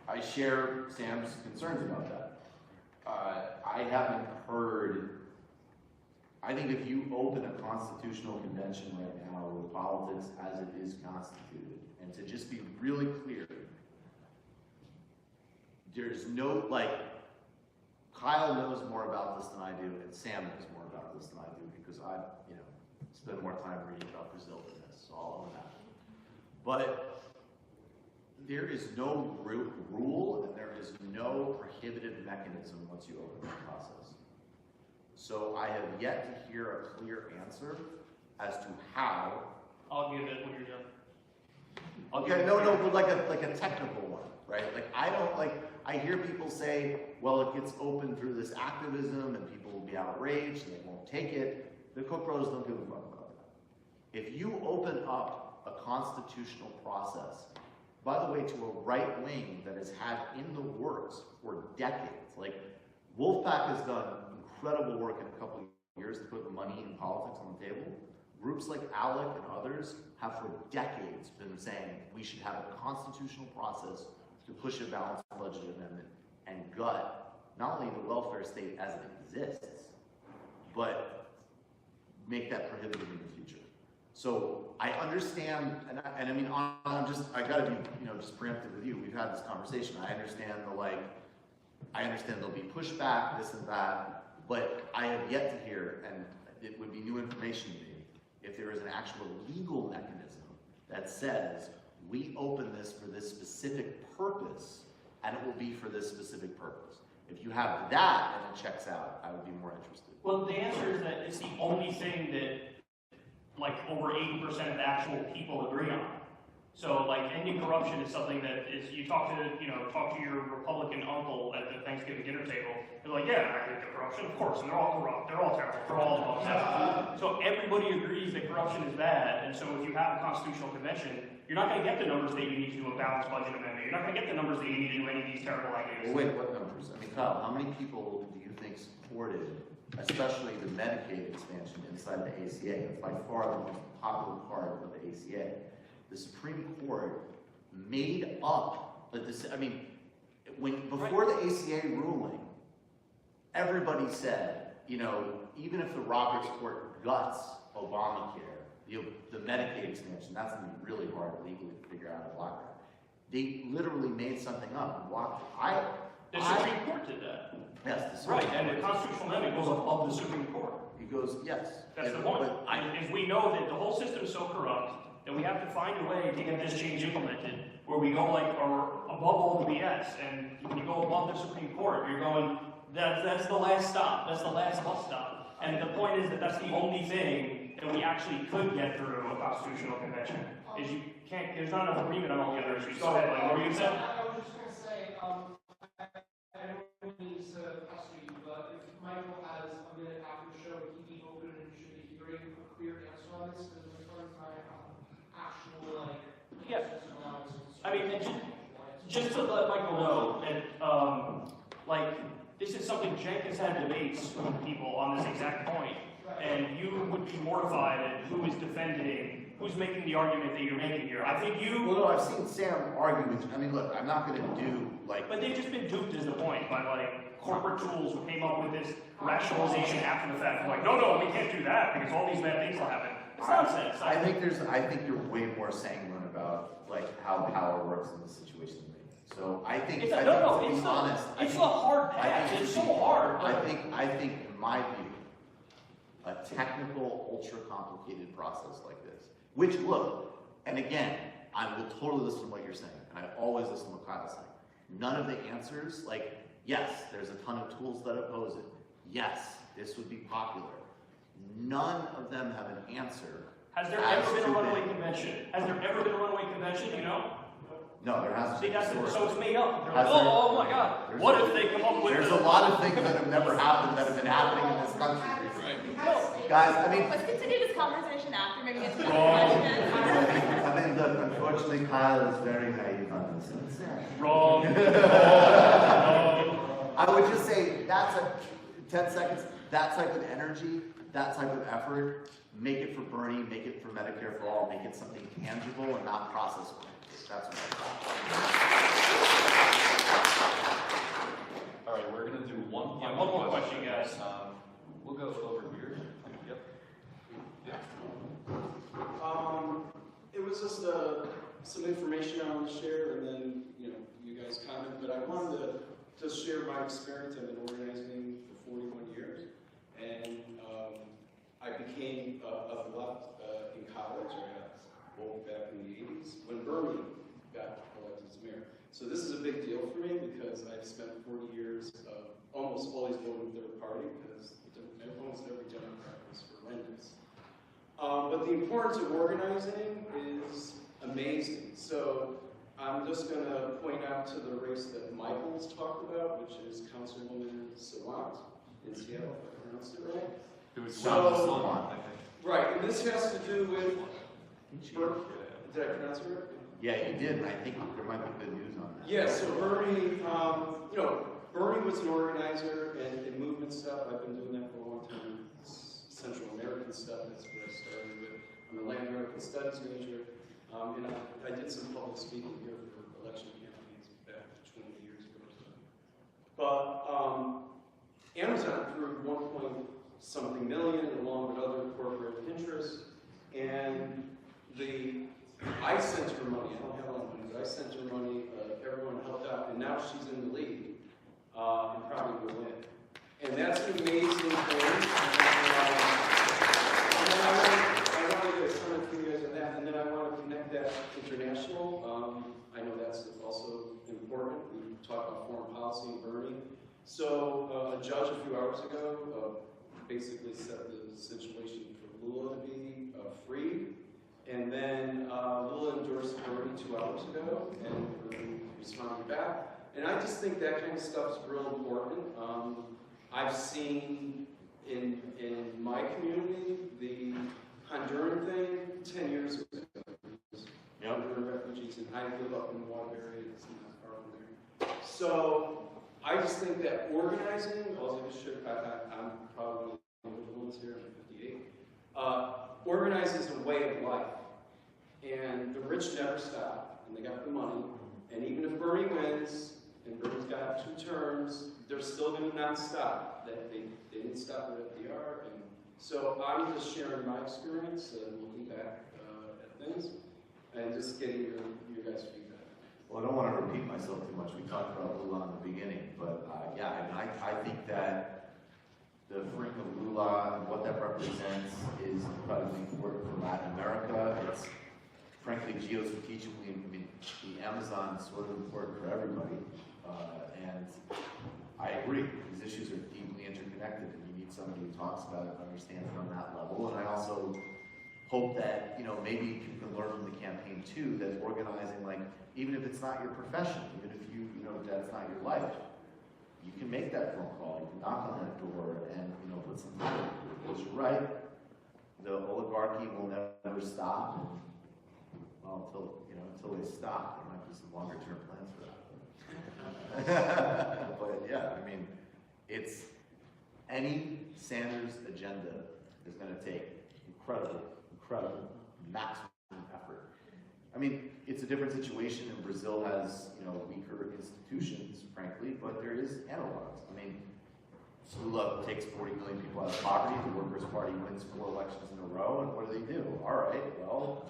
I share Sam's concerns about that. I haven't heard. I think if you open a constitutional convention right now with politics as it is constituted, and to just be really clear, there's no, Kyle knows more about this than I do, and Sam knows more about this than I do, because I've, spent more time reading about Brazil than this, so I'll own that. But there is no rule, and there is no prohibitive mechanism once you open the process. So I have yet to hear a clear answer as to how. I'll give it when you're done. Okay, no, but like a technical one, right? I hear people say, well, it gets open through this activism and people will be outraged and they won't take it. The Cook Bros don't give a fuck about that. If you open up a constitutional process, by the way, to a right wing that has had in the works for decades, Wolfpack has done incredible work in a couple of years to put money and politics on the table. Groups like ALEC and others have for decades been saying we should have a constitutional process to push a balanced budget amendment and gut not only the welfare state as it exists, but make that prohibitive in the future. So I understand, and I mean, I gotta be, just preemptive with you. We've had this conversation. I understand I understand there'll be pushback, this and that, but I have yet to hear, and it would be new information to me, if there is an actual legal mechanism that says, we open this for this specific purpose, and it will be for this specific purpose. If you have that and it checks out, I would be more interested. Well, the answer is that it's the only thing that like over 80% of the actual people agree on. So like ending corruption is something that is, you talk to your Republican uncle at the Thanksgiving dinner table, they're like, yeah, I hate the corruption, of course, and they're all corrupt, they're all terrible, they're all upset. So everybody agrees that corruption is bad, and so if you have a constitutional convention, you're not going to get the numbers that you need to do a balanced budget amendment. You're not going to get the numbers that you need to do any of these terrible ideas. Well, wait, what numbers? I mean, Kyle, how many people do you think supported, especially the Medicaid expansion inside the ACA? It's by far the most popular part of the ACA. The Supreme Court made up before the ACA ruling, everybody said, even if the Roberts Court guts Obamacare, the Medicaid expansion, that's going to be really hard legally to figure out and block that. They literally made something up and blocked it. The Supreme Court did that. Yes, the Supreme Court. Right, and the constitutional amendment goes above the Supreme Court. It goes, yes. That's the point. Is we know that the whole system is so corrupt that we have to find a way to get this change implemented where we go above all the BS, and when you go above the Supreme Court, you're going, that's the last stop, that's the last bus stop. And the point is that that's the only thing that we actually could get through a constitutional convention, is you can't, there's not enough agreement on all the other issues. Go ahead, Mike, what were you saying? I was just going to say, I don't mean to pester you, but if Michael has a minute after the show, he'd be open and should be hearing a clear answer on this, because we're trying to find actual, Yeah. I mean, just to let Michael know, that, this is something Cenk has had debates with people on this exact point, and you would be mortified at who is defending, who's making the argument that you're making here. I think you... Well, no, I've seen Sam argue with, look, I'm not going to do, But they've just been duped is the point, by, corporate tools who came up with this rationalization after the fact. Like, no, we can't do that, because all these bad things will happen. It's nonsense. I think you're way more sanguine about, how power works in this situation than me. So I think, It's to be honest, it's a hard path. It's so hard. I think, in my view, a technical, ultra-complicated process like this, which, look, and again, I will totally listen to what you're saying, and I always listen to what Kyle's saying. None of the answers, yes, there's a ton of tools that oppose it. Yes, this would be popular. None of them have an answer. Has there ever been a runaway convention? Has there ever been a runaway convention, No, there hasn't. See, so it's made up. They're Has like, there? oh my God, what if they come up with... There's a lot of things that have never happened that have been happening in this country. Guys, Let's continue this conversation after, maybe get to the question. Look, unfortunately, Kyle is very naive on this. Wrong. I would just say, 10 seconds, that type of energy, that type of effort, make it for Bernie, make it for Medicare for all, make it something tangible and not process-oriented. That's what I All right, we're going to do one more question, guys. We'll go over here. Yep. Yeah. It was just some information I want to share, and then you guys comment. But I wanted to just share my experience. I've been organizing for 41 years, and I became of left in college. I got woke back in the 80s when Bernie got elected as mayor. So this is a big deal for me because I've spent 40 years almost always voting third party because almost every Democrat was horrendous. But the importance of organizing is amazing. So I'm just going to point out to the race that Michael's talked about, which is Councilwoman Sawant in Seattle, if I pronounced it right. It was Sawant. Right, and this has to do with... Did I pronounce it right? Yeah, you did, and I think there might be good news on that. Yeah, so Bernie, Bernie was an organizer and movement stuff. I've been doing that for a long time. Central American stuff. That's where I started with. I'm a Latin American Studies major, and I did some public speaking here for election campaigns back 20 years ago or so. But Amazon approved 1-point-something million along with other corporate interests, and I sent her money. I don't have all the money, but I sent her money. Everyone helped out, and now she's in the lead, and probably will win. And that's an amazing thing. And then I want to get a comment from you guys on that, and then I want to connect that international. I know that's also important. We talked about foreign policy and Bernie. So a judge a few hours ago basically set the situation for Lula to be freed. And then Lula endorsed Bernie 2 hours ago, and Bernie responded back. And I just think that kind of stuff is real important. I've seen in my community the Honduran thing 10 years ago. Honduran refugees, and I live up in the Waterbury, it's not far from there. So I just think that organizing, I'm probably one of the ones here, I'm 58, organizes a way of life. And the rich never stop, and they got the money. And even if Bernie wins, and Bernie's got 2 terms, they're still going to not stop. They didn't stop at FDR. And so I'm just sharing my experience, looking back at things, and just getting your guys' feedback. Well, I don't want to repeat myself too much. We talked about Lula in the beginning, but yeah, and I think that the freeing of Lula and what that represents is incredibly important for Latin America. It's frankly geostrategically, I mean, the Amazon is sort of important for everybody, and I agree. These issues are deeply interconnected, and you need somebody who talks about it and understands it on that level. And I also hope that, you know, maybe people can learn from the campaign too, that organizing, like, even if it's not your profession, even if you know, that's not your life, you can make that phone call, you can knock on that door and, you know, put something in. Because you're right, the oligarchy will never stop. And, well, until they stop, there might be some longer term plans for that. But yeah, I mean, it's any Sanders agenda is going to take incredible maximum effort. I mean, it's a different situation, and Brazil has, you know, weaker institutions, frankly, but there is analogs. I mean, Lula takes 40 million people out of poverty, the Workers' Party wins 4 elections in a row, and what do? All right, well,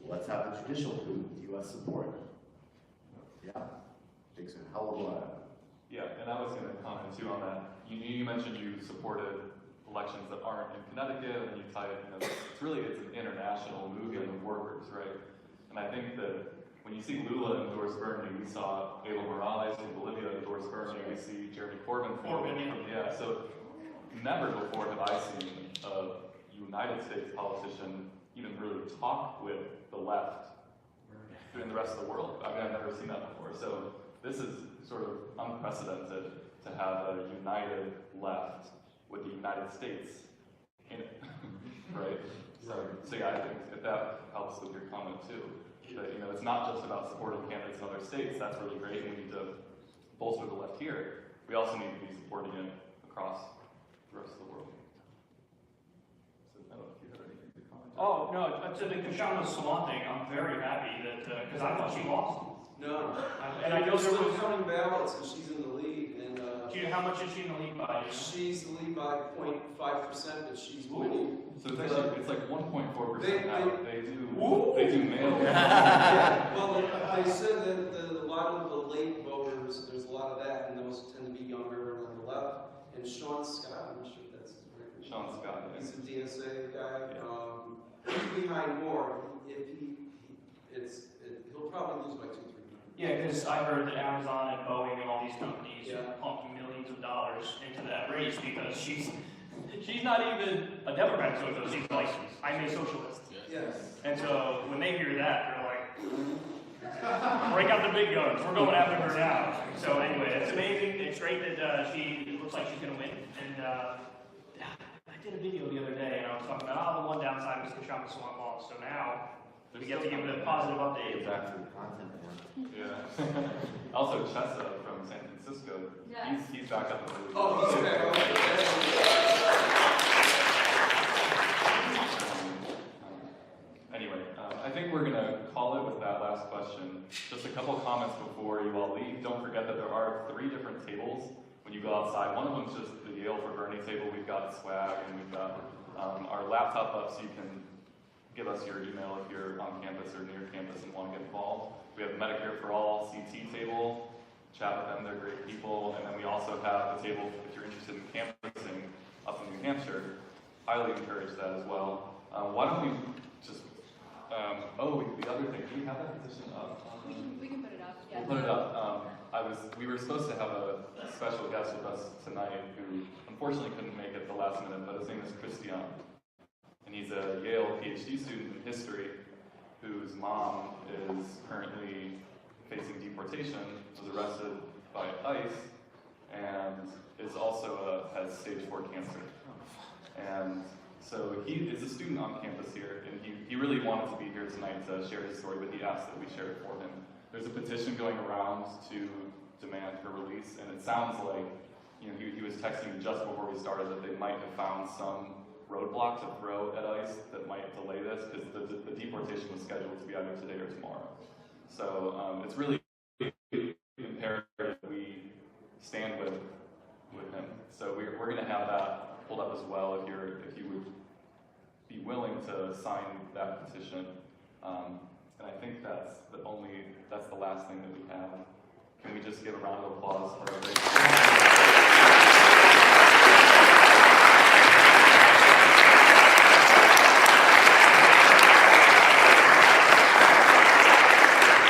let's have the judicial coup with U.S. support. Yeah, takes a hell of a lot. Yeah, and I was going to comment too on that. You mentioned you supported elections that aren't in Connecticut, and you cited, you know, it's an international movement of workers, right? And I think that when you see Lula endorse Bernie, we saw Evo Morales in Bolivia endorse Bernie, we see Jeremy Corbyn so never before have I seen a United States politician even really talk with the left in the rest of the world. I mean, I've never seen that before. So this is sort of unprecedented to have a united left with the United States in it, right? So yeah, I think if that helps with your comment too, that, you know, it's not just about supporting candidates in other states. That's really great, and we need to bolster the left here. We also need to be supporting it across the rest of the world. So I don't know if you have anything to comment on. Oh, no, to the Kashana Salon thing, I'm very happy that, because I thought she lost. No. And I know there still was counting ballots, and she's in the lead. And how much is she in the lead by? She's the lead by 0.5%, but she's winning. So it's like 1.4% now. They do mail. Yeah, well, they said that a lot of the late voters, there's a lot of that, and those tend to be younger and on the left. And Sean Scott, I'm not sure if that's his right name. Sean Scott. He's a DSA guy. He's behind Moore. He'll probably lose by 2-3 million. Yeah, because I heard that Amazon and Boeing and all these companies pumped millions of dollars into that race because she's not even a Democrat socialist. She's like, I'm a socialist. Yes. And so when they hear that, they're like, break out the big guns. We're going after her now. So anyway, it's amazing. It's great that she looks like she's going to win. And I did a video the other day, and I was talking about, the one downside was the Trump Swan law. So now we get to give it a positive update. Get back to the content there. Yeah. Also, Chessa from San Francisco, he's back up. Oh, he's back up. think we're going to call it with that last question. Just a couple comments before you all leave. Don't forget that there are 3 different tables when you go outside. One of them's just the Yale for Bernie table. We've got swag, and we've got our laptop up so you can give us your email if you're on campus or near campus and want to get involved. We have Medicare for All CT table. Chat with them, they're great people. And then we also have the table if you're interested in campusing up in New Hampshire. Highly encourage that as well. Why don't we just, the other thing, do we have that petition up? We can put it up. We'll put it up. We were supposed to have a special guest with us tonight who unfortunately couldn't make it the last minute, but his name is Christian. And he's a Yale PhD student in history whose mom is currently facing deportation, was arrested by ICE, and is also has stage 4 cancer. And so he is a student on campus here, and he really wanted to be here tonight to share his story, but he asked that we share it for him. There's a petition going around to demand her release, and it sounds like, he was texting me just before we started that they might have found some roadblock to throw at ICE that might delay this, because the deportation was scheduled to be either today or tomorrow. So it's really imperative that we stand with him. So we're going to have that pulled up as well if you would be willing to sign that petition. And I think that's the last thing that we have. Can we just give a round of applause for our great